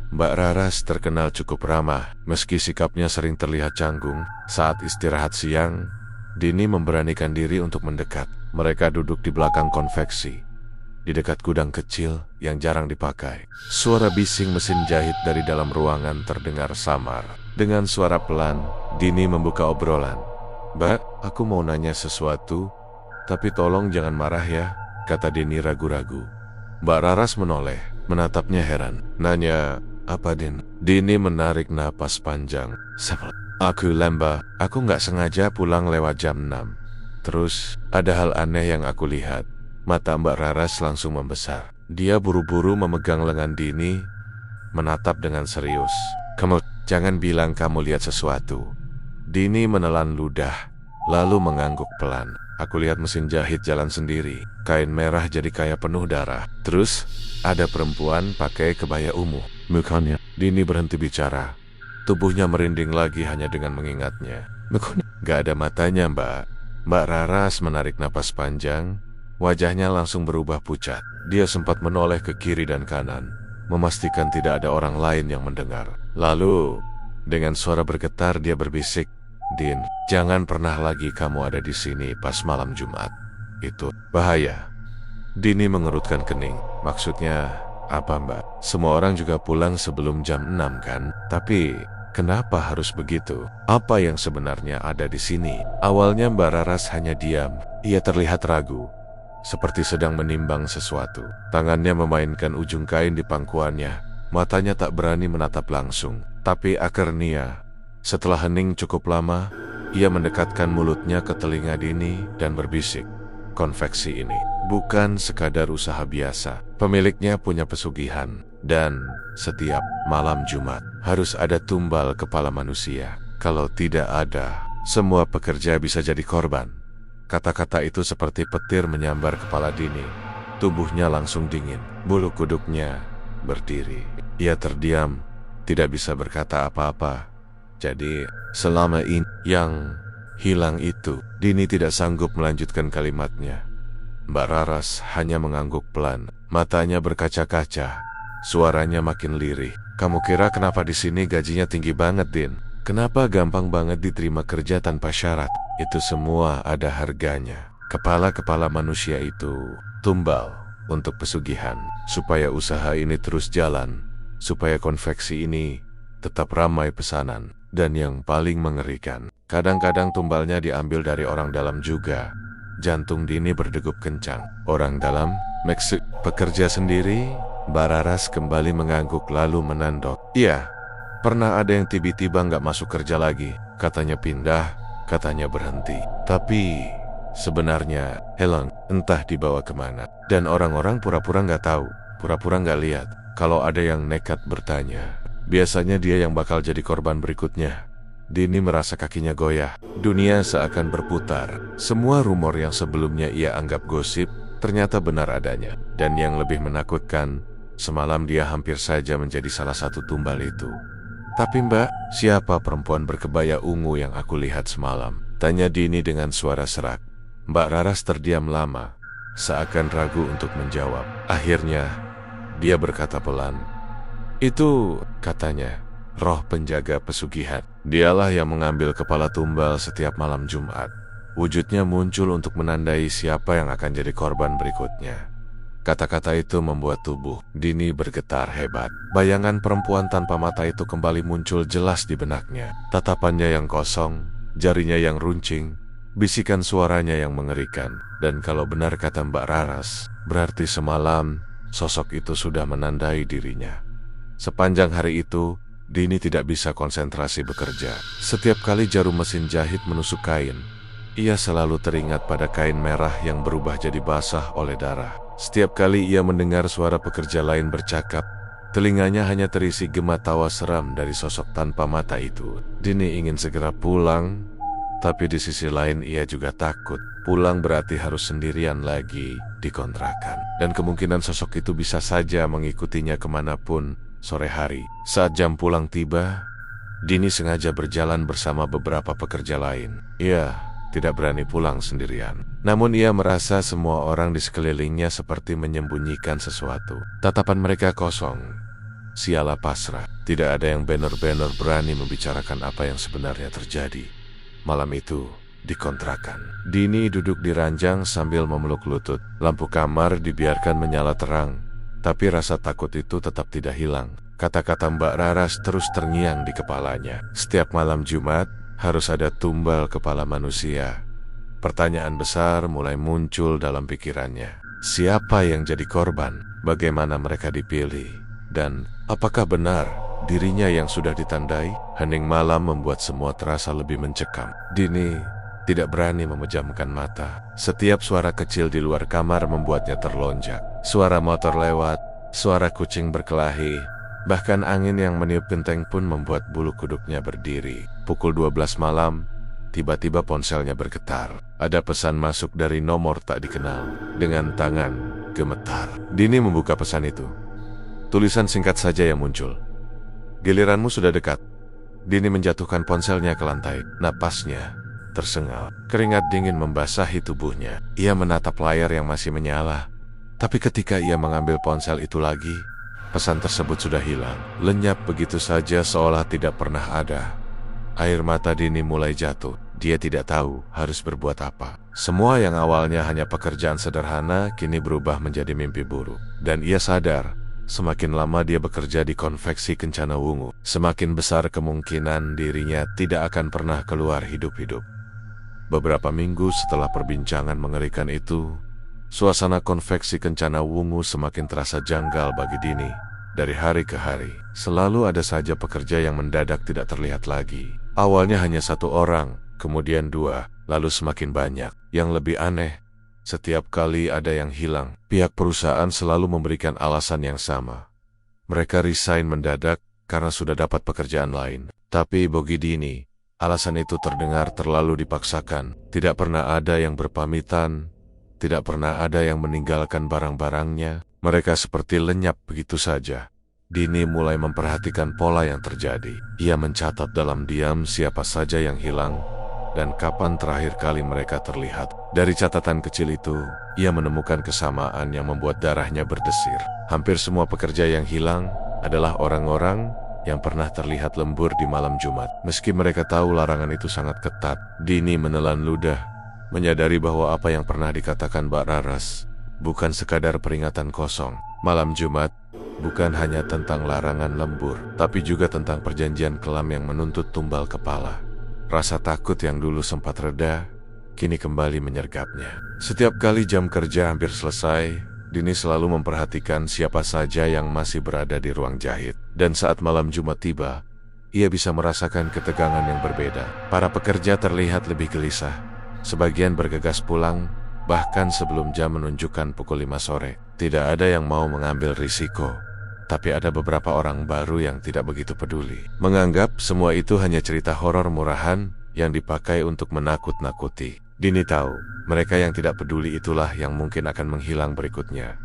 Mbak Raras terkenal cukup ramah, meski sikapnya sering terlihat canggung. Saat istirahat siang, Dini memberanikan diri untuk mendekat. Mereka duduk di belakang konveksi, di dekat gudang kecil yang jarang dipakai. Suara bising mesin jahit dari dalam ruangan terdengar samar. Dengan suara pelan, Dini membuka obrolan. "Mbak, aku mau nanya sesuatu, tapi tolong jangan marah ya," kata Dini ragu-ragu. Mbak Raras menoleh, menatapnya heran. "Nanya apa, Din?" Dini menarik napas panjang. "Aku lembah, aku nggak sengaja pulang lewat jam 6. Terus, ada hal aneh yang aku lihat." Mata Mbak Raras langsung membesar. Dia buru-buru memegang lengan Dini, menatap dengan serius. "Kamu, jangan bilang kamu lihat sesuatu." Dini menelan ludah, lalu mengangguk pelan. "Aku lihat mesin jahit jalan sendiri. Kain merah jadi kayak penuh darah. Terus, ada perempuan pakai kebaya ungu. Mukanya." Dini berhenti bicara. Tubuhnya merinding lagi hanya dengan mengingatnya. "Gak ada matanya, Mbak." Mbak Raras menarik napas panjang. Wajahnya langsung berubah pucat. Dia sempat menoleh ke kiri dan kanan, memastikan tidak ada orang lain yang mendengar. Lalu, dengan suara bergetar dia berbisik, "Din, jangan pernah lagi kamu ada di sini pas malam Jumat. Itu bahaya." Dini mengerutkan kening. "Maksudnya apa, Mbak? Semua orang juga pulang sebelum jam 6 kan? Tapi kenapa harus begitu? Apa yang sebenarnya ada di sini?" Awalnya Mbak Raras hanya diam. Ia terlihat ragu, seperti sedang menimbang sesuatu. Tangannya memainkan ujung kain di pangkuannya. Matanya tak berani menatap langsung. Tapi akhirnya, setelah hening cukup lama, ia mendekatkan mulutnya ke telinga Dini dan berbisik, "Konveksi ini bukan sekadar usaha biasa. Pemiliknya punya pesugihan. Dan setiap malam Jumat harus ada tumbal kepala manusia. Kalau tidak ada, semua pekerja bisa jadi korban." Kata-kata itu seperti petir menyambar kepala Dini. Tubuhnya langsung dingin. Bulu kuduknya berdiri. Ia terdiam, tidak bisa berkata apa-apa. Jadi, selama ini yang hilang itu, Dini tidak sanggup melanjutkan kalimatnya. Mbak Raras hanya mengangguk pelan, matanya berkaca-kaca, suaranya makin lirih. Kamu kira kenapa di sini gajinya tinggi banget, Din? Kenapa gampang banget diterima kerja tanpa syarat? Itu semua ada harganya. Kepala-kepala manusia itu tumbal untuk pesugihan, supaya usaha ini terus jalan, supaya konveksi ini tetap ramai pesanan. Dan yang paling mengerikan, kadang-kadang tumbalnya diambil dari orang dalam juga. Jantung Dini berdegup kencang. Orang dalam, maksud pekerja sendiri? Mbak Raras kembali mengangguk lalu menandok. Iya, pernah ada yang tiba-tiba nggak masuk kerja lagi. Katanya pindah, katanya berhenti. Tapi sebenarnya hilang, entah dibawa kemana. Dan orang-orang pura-pura nggak tahu, pura-pura nggak lihat. Kalau ada yang nekat bertanya, biasanya dia yang bakal jadi korban berikutnya. Dini merasa kakinya goyah. Dunia seakan berputar. Semua rumor yang sebelumnya ia anggap gosip, ternyata benar adanya. Dan yang lebih menakutkan, semalam dia hampir saja menjadi salah satu tumbal itu. Tapi Mbak, siapa perempuan berkebaya ungu yang aku lihat semalam? Tanya Dini dengan suara serak. Mbak Raras terdiam lama, seakan ragu untuk menjawab. Akhirnya, dia berkata pelan. Itu, katanya, roh penjaga pesugihan. Dialah yang mengambil kepala tumbal setiap malam Jumat. Wujudnya muncul untuk menandai siapa yang akan jadi korban berikutnya. Kata-kata itu membuat tubuh Dini bergetar hebat. Bayangan perempuan tanpa mata itu kembali muncul jelas di benaknya. Tatapannya yang kosong, jarinya yang runcing, bisikan suaranya yang mengerikan. Dan kalau benar kata Mbak Raras, berarti semalam sosok itu sudah menandai dirinya. Sepanjang hari itu, Dini tidak bisa konsentrasi bekerja. Setiap kali jarum mesin jahit menusuk kain, ia selalu teringat pada kain merah yang berubah jadi basah oleh darah. Setiap kali ia mendengar suara pekerja lain bercakap, telinganya hanya terisi gema tawa seram dari sosok tanpa mata itu. Dini ingin segera pulang, tapi di sisi lain ia juga takut. Pulang berarti harus sendirian lagi di kontrakan. Dan kemungkinan sosok itu bisa saja mengikutinya kemanapun. Sore hari, saat jam pulang tiba, Dini sengaja berjalan bersama beberapa pekerja lain. Ia tidak berani pulang sendirian. Namun ia merasa semua orang di sekelilingnya seperti menyembunyikan sesuatu. Tatapan mereka kosong, siala pasrah. Tidak ada yang benar-benar berani membicarakan apa yang sebenarnya terjadi. Malam itu, di kontrakan, Dini duduk di ranjang sambil memeluk lutut. Lampu kamar dibiarkan menyala terang. Tapi rasa takut itu tetap tidak hilang. Kata-kata Mbak Raras terus terngiang di kepalanya. Setiap malam Jumat, harus ada tumbal kepala manusia. Pertanyaan besar mulai muncul dalam pikirannya. Siapa yang jadi korban? Bagaimana mereka dipilih? Dan apakah benar dirinya yang sudah ditandai? Hening malam membuat semua terasa lebih mencekam. Dini tidak berani memejamkan mata. Setiap suara kecil di luar kamar membuatnya terlonjak. Suara motor lewat, suara kucing berkelahi, bahkan angin yang meniup genteng pun membuat bulu kuduknya berdiri. Pukul 12 malam, tiba-tiba ponselnya bergetar. Ada pesan masuk dari nomor tak dikenal. Dengan tangan gemetar, Dini membuka pesan itu. Tulisan singkat saja yang muncul. Giliranmu sudah dekat. Dini menjatuhkan ponselnya ke lantai. Napasnya tersengal. Keringat dingin membasahi tubuhnya. Ia menatap layar yang masih menyala. Tapi ketika ia mengambil ponsel itu lagi, pesan tersebut sudah hilang. Lenyap begitu saja seolah tidak pernah ada. Air mata Dini mulai jatuh. Dia tidak tahu harus berbuat apa. Semua yang awalnya hanya pekerjaan sederhana kini berubah menjadi mimpi buruk. Dan ia sadar, semakin lama dia bekerja di konveksi Kencana Wungu, semakin besar kemungkinan dirinya tidak akan pernah keluar hidup-hidup. Beberapa minggu setelah perbincangan mengerikan itu, suasana konveksi Kencana Wungu semakin terasa janggal bagi Dini. Dari hari ke hari, selalu ada saja pekerja yang mendadak tidak terlihat lagi. Awalnya hanya satu orang, kemudian dua, lalu semakin banyak. Yang lebih aneh, setiap kali ada yang hilang, pihak perusahaan selalu memberikan alasan yang sama. Mereka resign mendadak karena sudah dapat pekerjaan lain. Tapi bagi Dini, Alasan itu terdengar terlalu dipaksakan. Tidak pernah ada yang berpamitan, tidak pernah ada yang meninggalkan barang-barangnya. Mereka seperti lenyap begitu saja. Dini mulai memperhatikan pola yang terjadi. Ia mencatat dalam diam siapa saja yang hilang dan kapan terakhir kali mereka terlihat. Dari catatan kecil itu, ia menemukan kesamaan yang membuat darahnya berdesir. Hampir semua pekerja yang hilang adalah orang-orang yang pernah terlihat lembur di malam Jumat. Meski mereka tahu larangan itu sangat ketat, Dini menelan ludah, menyadari bahwa apa yang pernah dikatakan Mbak Raras bukan sekadar peringatan kosong. Malam Jumat bukan hanya tentang larangan lembur, tapi juga tentang perjanjian kelam yang menuntut tumbal kepala. Rasa takut yang dulu sempat reda, kini kembali menyergapnya. Setiap kali jam kerja hampir selesai, Dini selalu memperhatikan siapa saja yang masih berada di ruang jahit. Dan saat malam Jumat tiba, ia bisa merasakan ketegangan yang berbeda. Para pekerja terlihat lebih gelisah. Sebagian bergegas pulang, bahkan sebelum jam menunjukkan pukul 5 sore. Tidak ada yang mau mengambil risiko. Tapi ada beberapa orang baru yang tidak begitu peduli. Menganggap semua itu hanya cerita horor murahan yang dipakai untuk menakut-nakuti. Dini tahu, mereka yang tidak peduli itulah yang mungkin akan menghilang berikutnya.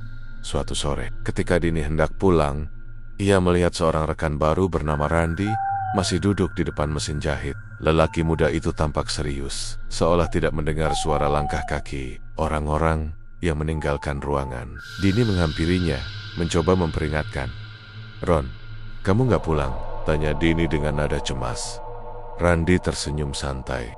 Suatu sore, ketika Dini hendak pulang, ia melihat seorang rekan baru bernama Randi masih duduk di depan mesin jahit. Lelaki muda itu tampak serius, seolah tidak mendengar suara langkah kaki orang-orang yang meninggalkan ruangan. Dini menghampirinya, mencoba memperingatkan. "Ron, kamu nggak pulang?" tanya Dini dengan nada cemas. Randi tersenyum santai.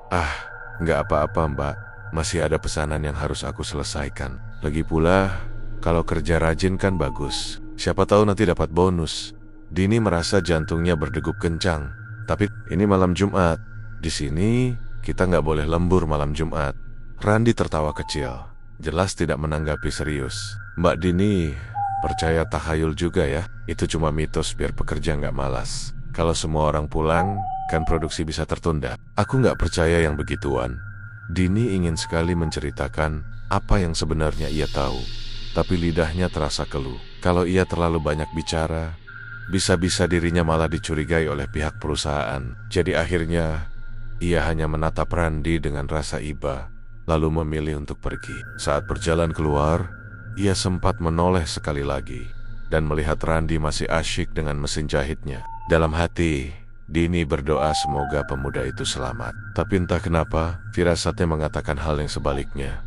Nggak apa-apa mbak, masih ada pesanan yang harus aku selesaikan. Lagi pula, kalau kerja rajin kan bagus. Siapa tahu nanti dapat bonus. Dini merasa jantungnya berdegup kencang. Tapi ini malam Jumat. Di sini kita nggak boleh lembur malam Jumat. Randi tertawa kecil, jelas tidak menanggapi serius. Mbak Dini percaya tahayul juga ya? Itu cuma mitos biar pekerja nggak malas. Kalau semua orang pulang, kan produksi bisa tertunda. Aku nggak percaya yang begituan. Dini ingin sekali menceritakan apa yang sebenarnya ia tahu, tapi lidahnya terasa keluh. Kalau ia terlalu banyak bicara, bisa-bisa dirinya malah dicurigai oleh pihak perusahaan. Jadi akhirnya, ia hanya menatap Randi dengan rasa iba, lalu memilih untuk pergi. Saat berjalan keluar, ia sempat menoleh sekali lagi, dan melihat Randi masih asyik dengan mesin jahitnya. Dalam hati, Dini berdoa semoga pemuda itu selamat. Tapi entah kenapa, firasatnya mengatakan hal yang sebaliknya.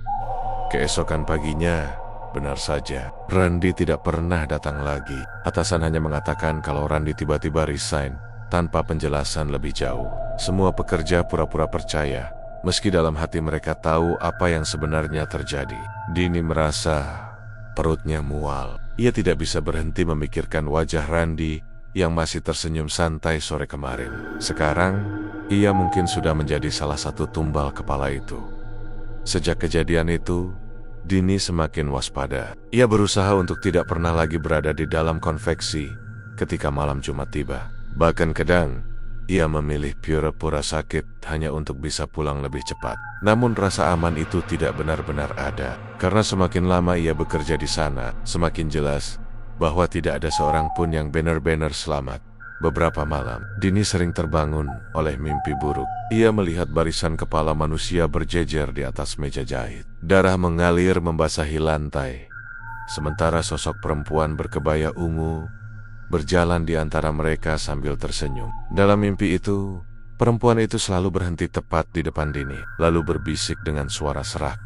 Keesokan paginya, benar saja, Randi tidak pernah datang lagi. Atasan hanya mengatakan kalau Randi tiba-tiba resign, tanpa penjelasan lebih jauh. Semua pekerja pura-pura percaya, meski dalam hati mereka tahu apa yang sebenarnya terjadi. Dini merasa perutnya mual. Ia tidak bisa berhenti memikirkan wajah Randi yang masih tersenyum santai sore kemarin. Sekarang, ia mungkin sudah menjadi salah satu tumbal kepala itu. Sejak kejadian itu, Dini semakin waspada. Ia berusaha untuk tidak pernah lagi berada di dalam konveksi ketika malam Jumat tiba. Bahkan kadang, ia memilih pura-pura sakit hanya untuk bisa pulang lebih cepat. Namun rasa aman itu tidak benar-benar ada. Karena semakin lama ia bekerja di sana, semakin jelas bahwa tidak ada seorang pun yang benar-benar selamat. Beberapa malam, Dini sering terbangun oleh mimpi buruk. Ia melihat barisan kepala manusia berjejer di atas meja jahit. Darah mengalir membasahi lantai. Sementara sosok perempuan berkebaya ungu berjalan di antara mereka sambil tersenyum. Dalam mimpi itu, perempuan itu selalu berhenti tepat di depan Dini, lalu berbisik dengan suara serak.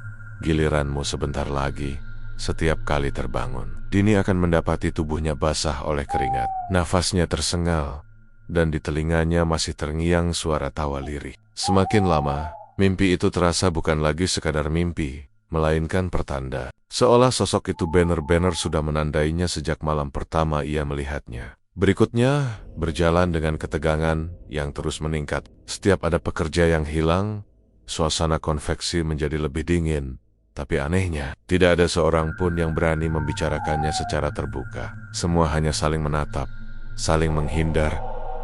"Giliranmu sebentar lagi." Setiap kali terbangun, Dini akan mendapati tubuhnya basah oleh keringat. Nafasnya tersengal, dan di telinganya masih terngiang suara tawa lirih. Semakin lama, mimpi itu terasa bukan lagi sekadar mimpi, melainkan pertanda. Seolah sosok itu benar-benar sudah menandainya sejak malam pertama ia melihatnya. Berikutnya, berjalan dengan ketegangan yang terus meningkat. Setiap ada pekerja yang hilang, suasana konveksi menjadi lebih dingin. Tapi anehnya, tidak ada seorang pun yang berani membicarakannya secara terbuka. Semua hanya saling menatap, saling menghindar,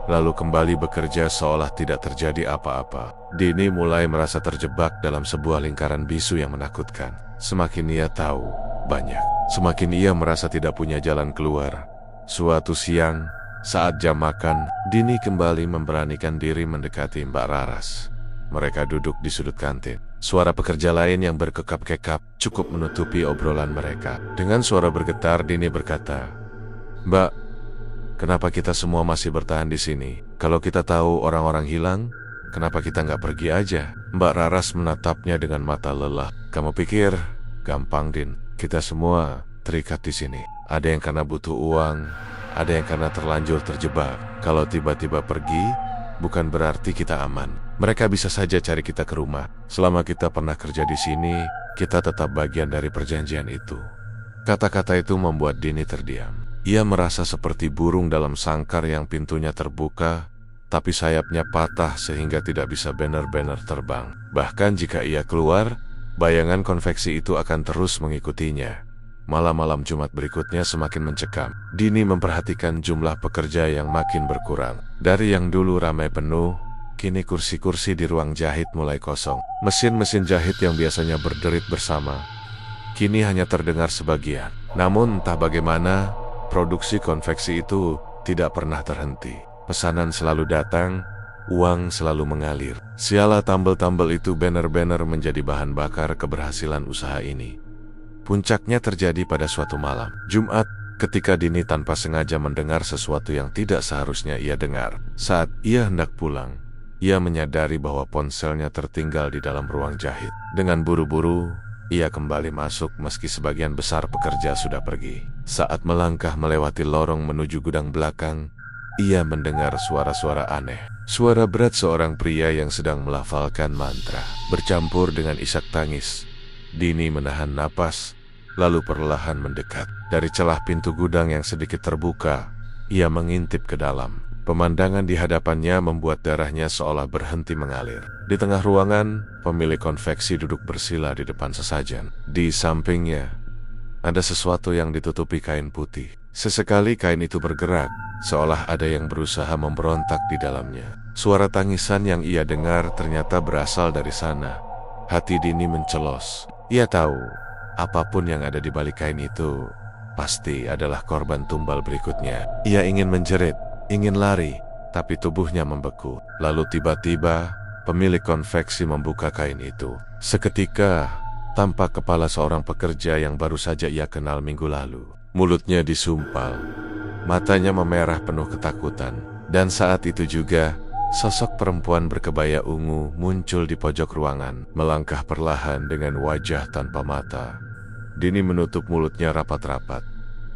lalu kembali bekerja seolah tidak terjadi apa-apa. Dini mulai merasa terjebak dalam sebuah lingkaran bisu yang menakutkan. Semakin ia tahu banyak, semakin ia merasa tidak punya jalan keluar. Suatu siang, Saat jam makan, Dini kembali memberanikan diri mendekati Mbak Raras. Mereka duduk di sudut kantin. Suara pekerja lain yang berkekap-kekap cukup menutupi obrolan mereka. Dengan suara bergetar, Dini berkata, "Mbak, kenapa kita semua masih bertahan di sini? Kalau kita tahu orang-orang hilang, kenapa kita nggak pergi aja?" Mbak Raras menatapnya dengan mata lelah. "Kamu pikir gampang, Din? Kita semua terikat di sini. Ada yang karena butuh uang, ada yang karena terlanjur terjebak. Kalau tiba-tiba pergi, bukan berarti kita aman. Mereka bisa saja cari kita ke rumah. Selama kita pernah kerja di sini, kita tetap bagian dari perjanjian itu." Kata-kata itu membuat Dini terdiam. Ia merasa seperti burung dalam sangkar yang pintunya terbuka, tapi sayapnya patah sehingga tidak bisa benar-benar terbang. Bahkan jika ia keluar, bayangan konveksi itu akan terus mengikutinya. Malam-malam Jumat berikutnya semakin mencekam. Dini memperhatikan jumlah pekerja yang makin berkurang. Dari yang dulu ramai penuh, kini kursi-kursi di ruang jahit mulai kosong. Mesin-mesin jahit yang biasanya berderit bersama, kini hanya terdengar sebagian. Namun entah bagaimana, produksi konveksi itu tidak pernah terhenti. Pesanan selalu datang, uang selalu mengalir. Sialah tambel-tambel itu benar-benar menjadi bahan bakar keberhasilan usaha ini. Puncaknya terjadi pada suatu malam Jumat, ketika Dini tanpa sengaja mendengar sesuatu yang tidak seharusnya ia dengar. Saat ia hendak pulang, ia menyadari bahwa ponselnya tertinggal di dalam ruang jahit. Dengan buru-buru, ia kembali masuk meski sebagian besar pekerja sudah pergi. Saat melangkah melewati lorong menuju gudang belakang, ia mendengar suara-suara aneh. Suara berat seorang pria yang sedang melafalkan mantra, bercampur dengan isak tangis. Dini menahan napas, lalu perlahan mendekat. Dari celah pintu gudang yang sedikit terbuka, ia mengintip ke dalam. Pemandangan di hadapannya membuat darahnya seolah berhenti mengalir. Di tengah ruangan, pemilik konveksi duduk bersila di depan sesajen. Di sampingnya, ada sesuatu yang ditutupi kain putih. Sesekali kain itu bergerak, seolah ada yang berusaha memberontak di dalamnya. Suara tangisan yang ia dengar ternyata berasal dari sana. Hati Dini mencelos. Ia tahu, apapun yang ada di balik kain itu pasti adalah korban tumbal berikutnya. Ia ingin menjerit, ingin lari, tapi tubuhnya membeku. Lalu tiba-tiba, pemilik konveksi membuka kain itu. Seketika, tampak kepala seorang pekerja yang baru saja ia kenal minggu lalu. Mulutnya disumpal, matanya memerah penuh ketakutan. Dan saat itu juga, sosok perempuan berkebaya ungu muncul di pojok ruangan, melangkah perlahan dengan wajah tanpa mata. Dini menutup mulutnya rapat-rapat,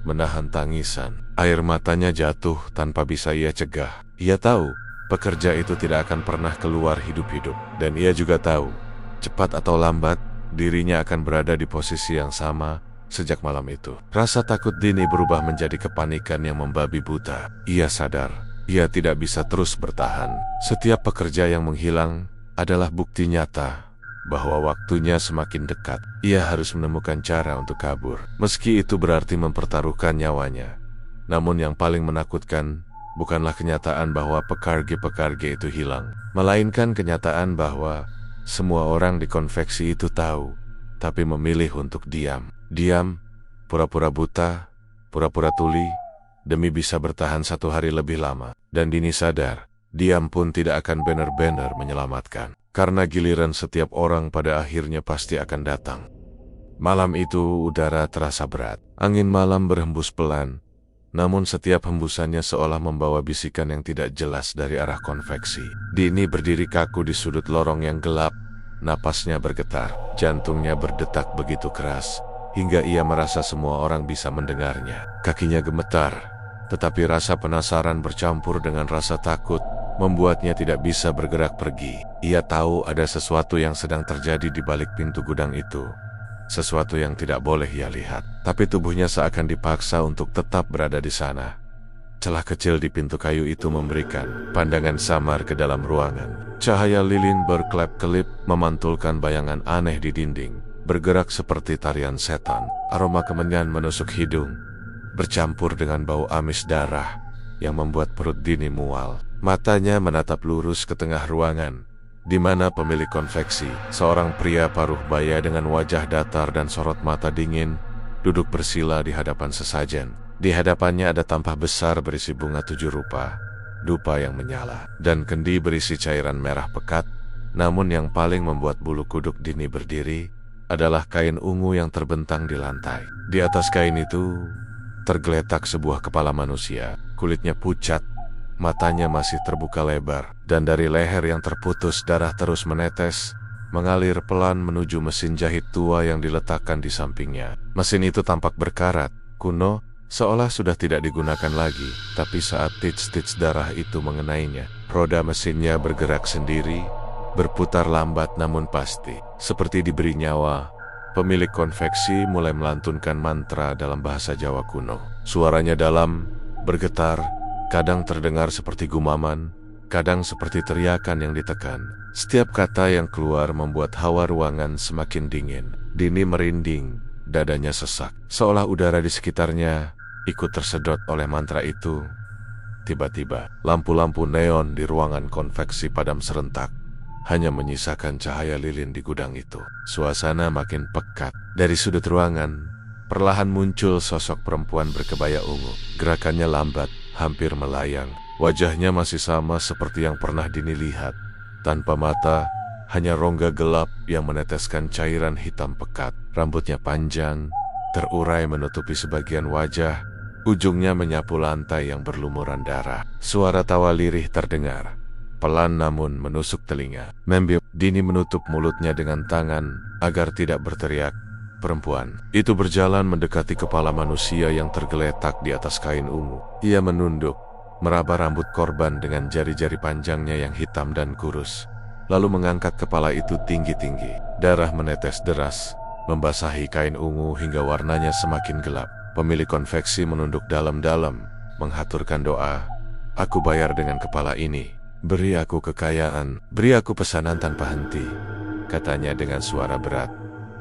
menahan tangisan. Air matanya jatuh tanpa bisa ia cegah. Ia tahu, pekerja itu tidak akan pernah keluar hidup-hidup. Dan ia juga tahu, cepat atau lambat, dirinya akan berada di posisi yang sama sejak malam itu. Rasa takut Dini berubah menjadi kepanikan yang membabi buta. Ia sadar, ia tidak bisa terus bertahan. Setiap pekerja yang menghilang adalah bukti nyata bahwa waktunya semakin dekat. Ia harus menemukan cara untuk kabur, meski itu berarti mempertaruhkan nyawanya. Namun yang paling menakutkan bukanlah kenyataan bahwa pekarge-pekarge itu hilang, melainkan kenyataan bahwa semua orang di konveksi itu tahu, tapi memilih untuk diam. Diam, pura-pura buta, pura-pura tuli, demi bisa bertahan 1 hari lebih lama. Dan Dini sadar, diam pun tidak akan benar-benar menyelamatkan. Karena giliran setiap orang pada akhirnya pasti akan datang. Malam itu udara terasa berat. Angin malam berhembus pelan, namun setiap hembusannya seolah membawa bisikan yang tidak jelas dari arah konveksi. Dini berdiri kaku di sudut lorong yang gelap. Napasnya bergetar, jantungnya berdetak begitu keras, hingga ia merasa semua orang bisa mendengarnya. Kakinya gemetar, tetapi rasa penasaran bercampur dengan rasa takut membuatnya tidak bisa bergerak pergi. Ia tahu ada sesuatu yang sedang terjadi di balik pintu gudang itu. Sesuatu yang tidak boleh ia lihat, tapi tubuhnya seakan dipaksa untuk tetap berada di sana. Celah kecil di pintu kayu itu memberikan pandangan samar ke dalam ruangan. Cahaya lilin berkelap-kelip memantulkan bayangan aneh di dinding, bergerak seperti tarian setan. Aroma kemenyan menusuk hidung, bercampur dengan bau amis darah yang membuat perut Dini mual. Matanya menatap lurus ke tengah ruangan, di mana pemilik konveksi, seorang pria paruh baya dengan wajah datar dan sorot mata dingin, duduk bersila di hadapan sesajen. Di hadapannya ada tampah besar berisi bunga 7 rupa, dupa yang menyala, dan kendi berisi cairan merah pekat. Namun yang paling membuat bulu kuduk Dini berdiri adalah kain ungu yang terbentang di lantai. Di atas kain itu tergeletak sebuah kepala manusia, kulitnya pucat, matanya masih terbuka lebar, dan dari leher yang terputus darah terus menetes, mengalir pelan menuju mesin jahit tua yang diletakkan di sampingnya. Mesin itu tampak berkarat, kuno, seolah sudah tidak digunakan lagi. Tapi saat tits-tits darah itu mengenainya, roda mesinnya bergerak sendiri, berputar lambat namun pasti. Seperti diberi nyawa, pemilik konveksi mulai melantunkan mantra dalam bahasa Jawa kuno. Suaranya dalam, bergetar, kadang terdengar seperti gumaman, kadang seperti teriakan yang ditekan. Setiap kata yang keluar membuat hawa ruangan semakin dingin. Dini merinding, dadanya sesak, seolah udara di sekitarnya ikut tersedot oleh mantra itu. Tiba-tiba, lampu-lampu neon di ruangan konveksi padam serentak, hanya menyisakan cahaya lilin di gudang itu. Suasana makin pekat. Dari sudut ruangan, perlahan muncul sosok perempuan berkebaya ungu. Gerakannya lambat, hampir melayang. Wajahnya masih sama seperti yang pernah Dini lihat. Tanpa mata, hanya rongga gelap yang meneteskan cairan hitam pekat. Rambutnya panjang, terurai menutupi sebagian wajah. Ujungnya menyapu lantai yang berlumuran darah. Suara tawa lirih terdengar, pelan namun menusuk telinga. Membius. Dini menutup mulutnya dengan tangan agar tidak berteriak. Perempuan itu berjalan mendekati kepala manusia yang tergeletak di atas kain ungu. Ia menunduk, meraba rambut korban dengan jari-jari panjangnya yang hitam dan kurus, lalu mengangkat kepala itu tinggi-tinggi. Darah menetes deras, membasahi kain ungu hingga warnanya semakin gelap. Pemilik konveksi menunduk dalam-dalam, menghaturkan doa. Aku bayar dengan kepala ini. Beri aku kekayaan, beri aku pesanan tanpa henti, katanya dengan suara berat.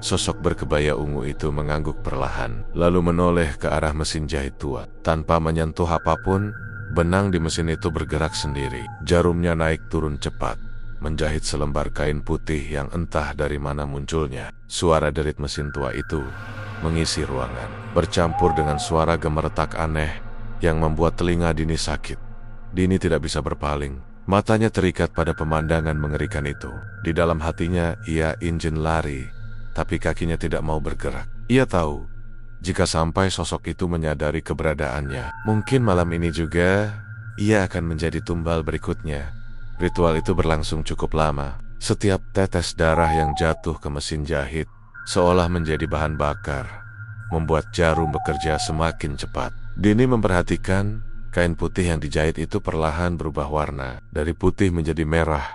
Sosok berkebaya ungu itu mengangguk perlahan, lalu menoleh ke arah mesin jahit tua. Tanpa menyentuh apapun, benang di mesin itu bergerak sendiri. Jarumnya naik turun cepat, menjahit selembar kain putih yang entah dari mana munculnya. Suara derit mesin tua itu mengisi ruangan, bercampur dengan suara gemeretak aneh yang membuat telinga Dini sakit. Dini tidak bisa berpaling. Matanya terikat pada pemandangan mengerikan itu. Di dalam hatinya ia ingin lari, tapi kakinya tidak mau bergerak. Ia tahu, jika sampai sosok itu menyadari keberadaannya, mungkin malam ini juga ia akan menjadi tumbal berikutnya. Ritual itu berlangsung cukup lama. Setiap tetes darah yang jatuh ke mesin jahit seolah menjadi bahan bakar, membuat jarum bekerja semakin cepat. Dini memperhatikan kain putih yang dijahit itu perlahan berubah warna, dari putih menjadi merah,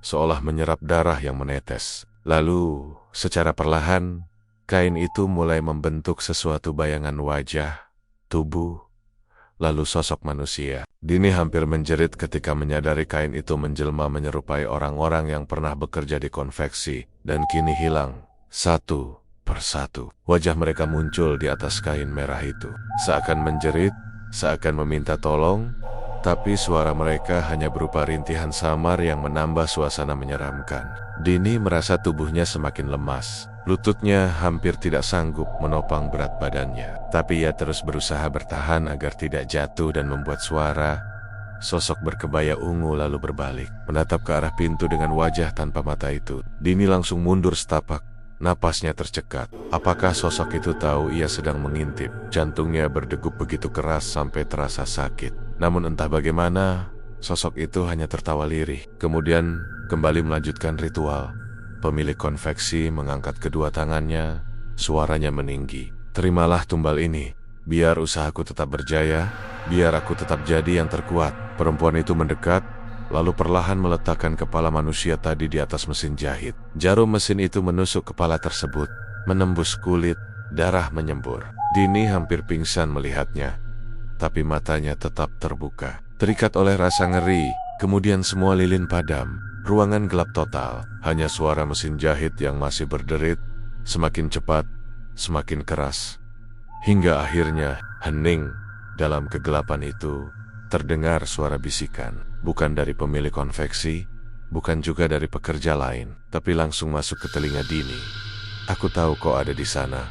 seolah menyerap darah yang menetes. Lalu, secara perlahan, kain itu mulai membentuk sesuatu bayangan wajah, tubuh, lalu sosok manusia. Dini hampir menjerit ketika menyadari kain itu menjelma menyerupai orang-orang yang pernah bekerja di konveksi, dan kini hilang, satu persatu. Wajah mereka muncul di atas kain merah itu, seakan menjerit, seakan meminta tolong, tapi suara mereka hanya berupa rintihan samar yang menambah suasana menyeramkan. Dini merasa tubuhnya semakin lemas, lututnya hampir tidak sanggup menopang berat badannya. Tapi ia terus berusaha bertahan agar tidak jatuh dan membuat suara. Sosok berkebaya ungu lalu berbalik, menatap ke arah pintu dengan wajah tanpa mata itu. Dini langsung mundur setapak. Napasnya tercekat. Apakah sosok itu tahu ia sedang mengintip? Jantungnya berdegup begitu keras sampai terasa sakit. Namun entah bagaimana, sosok itu hanya tertawa lirih. Kemudian kembali melanjutkan ritual. Pemilik konveksi mengangkat kedua tangannya, suaranya meninggi. Terimalah tumbal ini, biar usahaku tetap berjaya, biar aku tetap jadi yang terkuat. Perempuan itu mendekat, lalu perlahan meletakkan kepala manusia tadi di atas mesin jahit. Jarum mesin itu menusuk kepala tersebut, menembus kulit, darah menyembur. Dini hampir pingsan melihatnya, tapi matanya tetap terbuka. Terikat oleh rasa ngeri, kemudian semua lilin padam. Ruangan gelap total, hanya suara mesin jahit yang masih berderit, semakin cepat, semakin keras. Hingga akhirnya, hening, dalam kegelapan itu, terdengar suara bisikan. Bukan dari pemilik konveksi, bukan juga dari pekerja lain, tapi langsung masuk ke telinga Dini. Aku tahu kau ada di sana.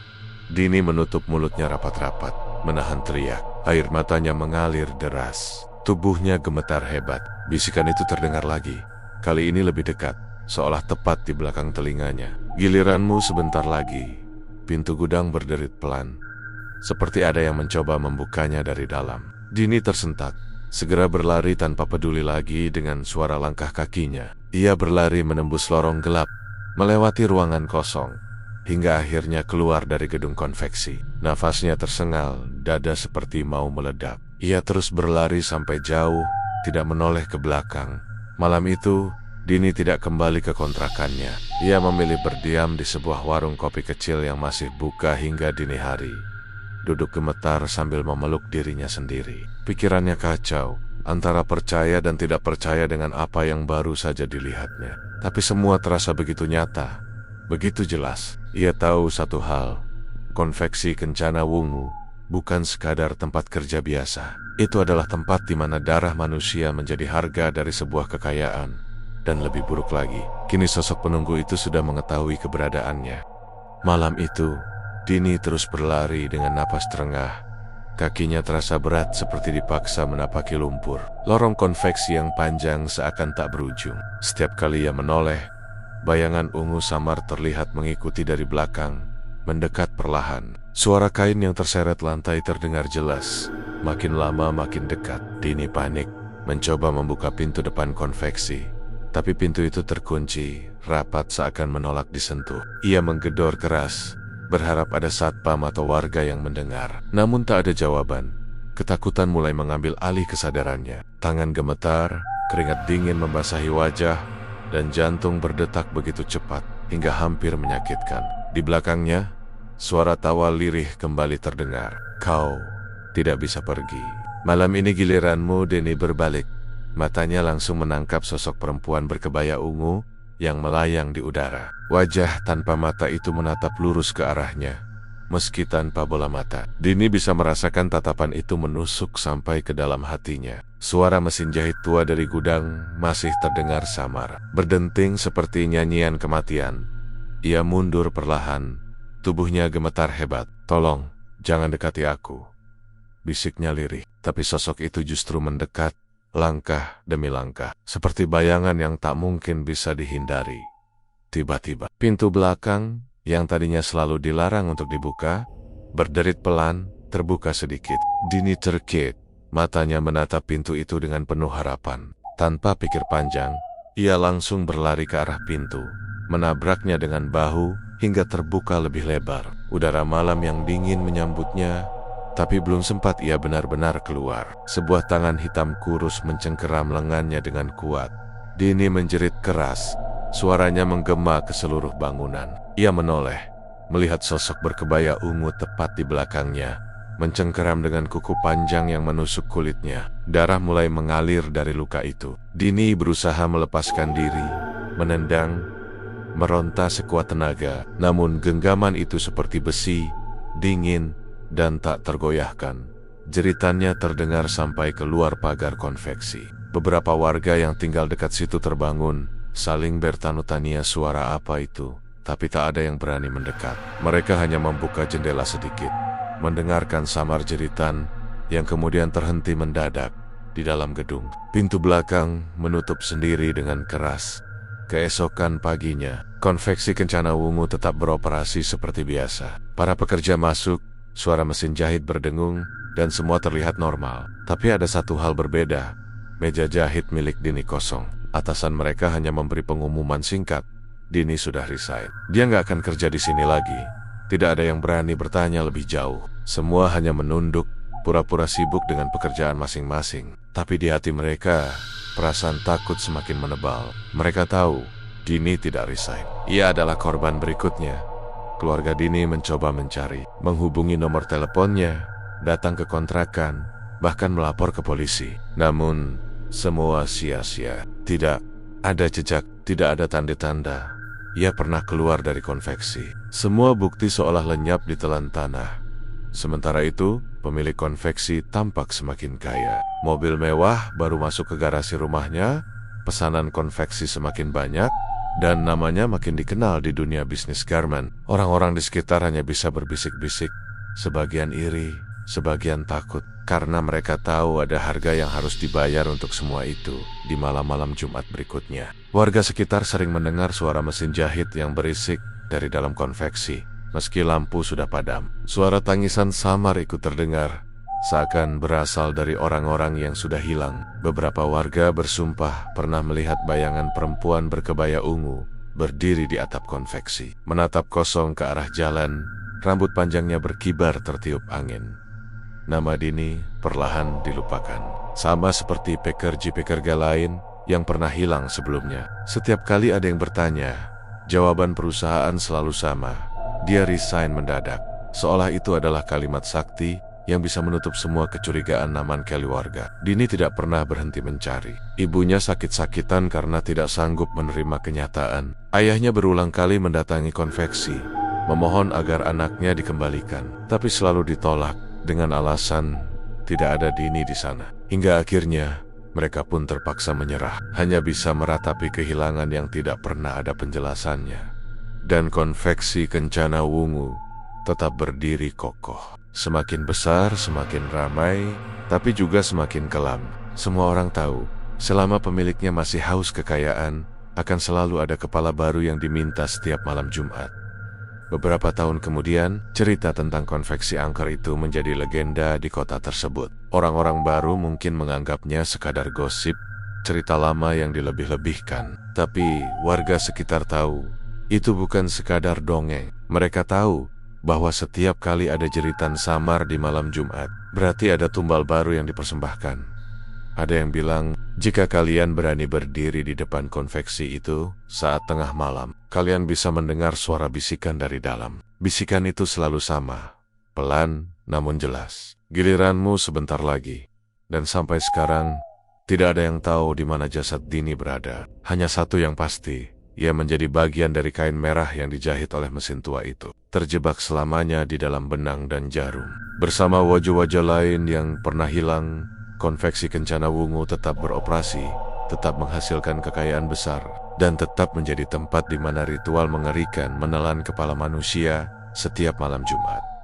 Dini menutup mulutnya rapat-rapat, menahan teriak. Air matanya mengalir deras. Tubuhnya gemetar hebat. Bisikan itu terdengar lagi. Kali ini lebih dekat, seolah tepat di belakang telinganya. Giliranmu sebentar lagi. Pintu gudang berderit pelan. Seperti ada yang mencoba membukanya dari dalam. Dini tersentak. Segera berlari tanpa peduli lagi dengan suara langkah kakinya. Ia berlari menembus lorong gelap, melewati ruangan kosong, hingga akhirnya keluar dari gedung konveksi. Nafasnya tersengal, dada seperti mau meledak. Ia terus berlari sampai jauh, tidak menoleh ke belakang. Malam itu, Dini tidak kembali ke kontrakannya. Ia memilih berdiam di sebuah warung kopi kecil yang masih buka hingga dini hari. Duduk gemetar sambil memeluk dirinya sendiri. Pikirannya kacau, antara percaya dan tidak percaya dengan apa yang baru saja dilihatnya. Tapi semua terasa begitu nyata, begitu jelas. Ia tahu satu hal, konveksi Kencana Wungu bukan sekadar tempat kerja biasa. Itu adalah tempat di mana darah manusia menjadi harga dari sebuah kekayaan. Dan lebih buruk lagi, kini sosok penunggu itu sudah mengetahui keberadaannya. Malam itu, Dini terus berlari dengan napas terengah. Kakinya terasa berat seperti dipaksa menapaki lumpur. Lorong konveksi yang panjang seakan tak berujung. Setiap kali ia menoleh, bayangan ungu samar terlihat mengikuti dari belakang, mendekat perlahan. Suara kain yang terseret lantai terdengar jelas. Makin lama makin dekat. Dini panik, mencoba membuka pintu depan konveksi. Tapi pintu itu terkunci, rapat seakan menolak disentuh. Ia menggedor keras, berharap ada satpam atau warga yang mendengar. Namun tak ada jawaban. Ketakutan mulai mengambil alih kesadarannya. Tangan gemetar, keringat dingin membasahi wajah, dan jantung berdetak begitu cepat hingga hampir menyakitkan. Di belakangnya, suara tawa lirih kembali terdengar. Kau tidak bisa pergi. Malam ini giliranmu. Dini berbalik. Matanya langsung menangkap sosok perempuan berkebaya ungu yang melayang di udara. Wajah tanpa mata itu menatap lurus ke arahnya, meski tanpa bola mata. Dini bisa merasakan tatapan itu menusuk sampai ke dalam hatinya. Suara mesin jahit tua dari gudang masih terdengar samar, berdenting seperti nyanyian kematian. Ia mundur perlahan, tubuhnya gemetar hebat. Tolong, jangan dekati aku, bisiknya lirih. Tapi sosok itu justru mendekat, langkah demi langkah, seperti bayangan yang tak mungkin bisa dihindari. Tiba-tiba, pintu belakang yang tadinya selalu dilarang untuk dibuka, berderit pelan, terbuka sedikit. Dini terkejut, matanya menatap pintu itu dengan penuh harapan. Tanpa pikir panjang, ia langsung berlari ke arah pintu, menabraknya dengan bahu hingga terbuka lebih lebar. Udara malam yang dingin menyambutnya. Tapi belum sempat ia benar-benar keluar, sebuah tangan hitam kurus mencengkeram lengannya dengan kuat. Dini menjerit keras, suaranya menggema ke seluruh bangunan. Ia menoleh, melihat sosok berkebaya ungu tepat di belakangnya, mencengkeram dengan kuku panjang yang menusuk kulitnya. Darah mulai mengalir dari luka itu. Dini berusaha melepaskan diri, menendang, meronta sekuat tenaga. Namun genggaman itu seperti besi, dingin, dan tak tergoyahkan. Jeritannya terdengar sampai keluar pagar konveksi. Beberapa warga yang tinggal dekat situ terbangun, saling bertanya-tanya suara apa itu, tapi tak ada yang berani mendekat. Mereka hanya membuka jendela sedikit, mendengarkan samar jeritan yang kemudian terhenti mendadak di dalam gedung. Pintu belakang menutup sendiri dengan keras. Keesokan paginya, konveksi Kencana Wungu tetap beroperasi seperti biasa. Para pekerja masuk, suara mesin jahit berdengung, dan semua terlihat normal. Tapi ada satu hal berbeda. Meja jahit milik Dini kosong. Atasan mereka hanya memberi pengumuman singkat. Dini sudah resign. Dia nggak akan kerja di sini lagi. Tidak ada yang berani bertanya lebih jauh. Semua hanya menunduk, pura-pura sibuk dengan pekerjaan masing-masing. Tapi di hati mereka, perasaan takut semakin menebal. Mereka tahu, Dini tidak resign. Ia adalah korban berikutnya. Keluarga Dini mencoba mencari, menghubungi nomor teleponnya, datang ke kontrakan, bahkan melapor ke polisi. Namun, semua sia-sia. Tidak ada jejak, tidak ada tanda-tanda ia pernah keluar dari konveksi. Semua bukti seolah lenyap ditelan tanah. Sementara itu, pemilik konveksi tampak semakin kaya. Mobil mewah baru masuk ke garasi rumahnya, pesanan konveksi semakin banyak, dan namanya makin dikenal di dunia bisnis garment. Orang-orang di sekitar hanya bisa berbisik-bisik, sebagian iri, Sebagian takut karena mereka tahu ada harga yang harus dibayar untuk semua itu di malam-malam Jumat berikutnya. Warga sekitar sering mendengar suara mesin jahit yang berisik dari dalam konveksi. Meski lampu sudah padam, suara tangisan samar ikut terdengar, seakan berasal dari orang-orang yang sudah hilang. Beberapa warga bersumpah pernah melihat bayangan perempuan berkebaya ungu berdiri di atap konveksi, menatap kosong ke arah jalan. Rambut panjangnya berkibar tertiup angin. Nama Dini perlahan dilupakan, sama seperti pekerja-pekerja lain yang pernah hilang sebelumnya. Setiap kali ada yang bertanya, jawaban perusahaan selalu sama. Dia resign mendadak, seolah itu adalah kalimat sakti yang bisa menutup semua kecurigaan Naman keluarga. Dini tidak pernah berhenti mencari. Ibunya sakit-sakitan karena tidak sanggup menerima kenyataan. Ayahnya berulang kali mendatangi konveksi, memohon agar anaknya dikembalikan, tapi selalu ditolak dengan alasan tidak ada Dini di sana. Hingga akhirnya mereka pun terpaksa menyerah, hanya bisa meratapi kehilangan yang tidak pernah ada penjelasannya. Dan konveksi Kencana Wungu tetap berdiri kokoh. Semakin besar, semakin ramai, tapi juga semakin kelam. Semua orang tahu, selama pemiliknya masih haus kekayaan, akan selalu ada kepala baru yang diminta setiap malam Jumat. Beberapa tahun kemudian, cerita tentang konveksi angker itu menjadi legenda di kota tersebut. Orang-orang baru mungkin menganggapnya sekadar gosip, cerita lama yang dilebih-lebihkan. Tapi warga sekitar tahu, itu bukan sekadar dongeng. Mereka tahu bahwa setiap kali ada jeritan samar di malam Jumat, berarti ada tumbal baru yang dipersembahkan. Ada yang bilang, jika kalian berani berdiri di depan konveksi itu saat tengah malam, kalian bisa mendengar suara bisikan dari dalam. Bisikan itu selalu sama, pelan namun jelas. Giliranmu sebentar lagi. Dan sampai sekarang, tidak ada yang tahu di mana jasad Dini berada. Hanya satu yang pasti, ia menjadi bagian dari kain merah yang dijahit oleh mesin tua itu, terjebak selamanya di dalam benang dan jarum. Bersama wajah-wajah lain yang pernah hilang, konveksi Kencana Wungu tetap beroperasi, tetap menghasilkan kekayaan besar, dan tetap menjadi tempat di mana ritual mengerikan menelan kepala manusia setiap malam Jumat.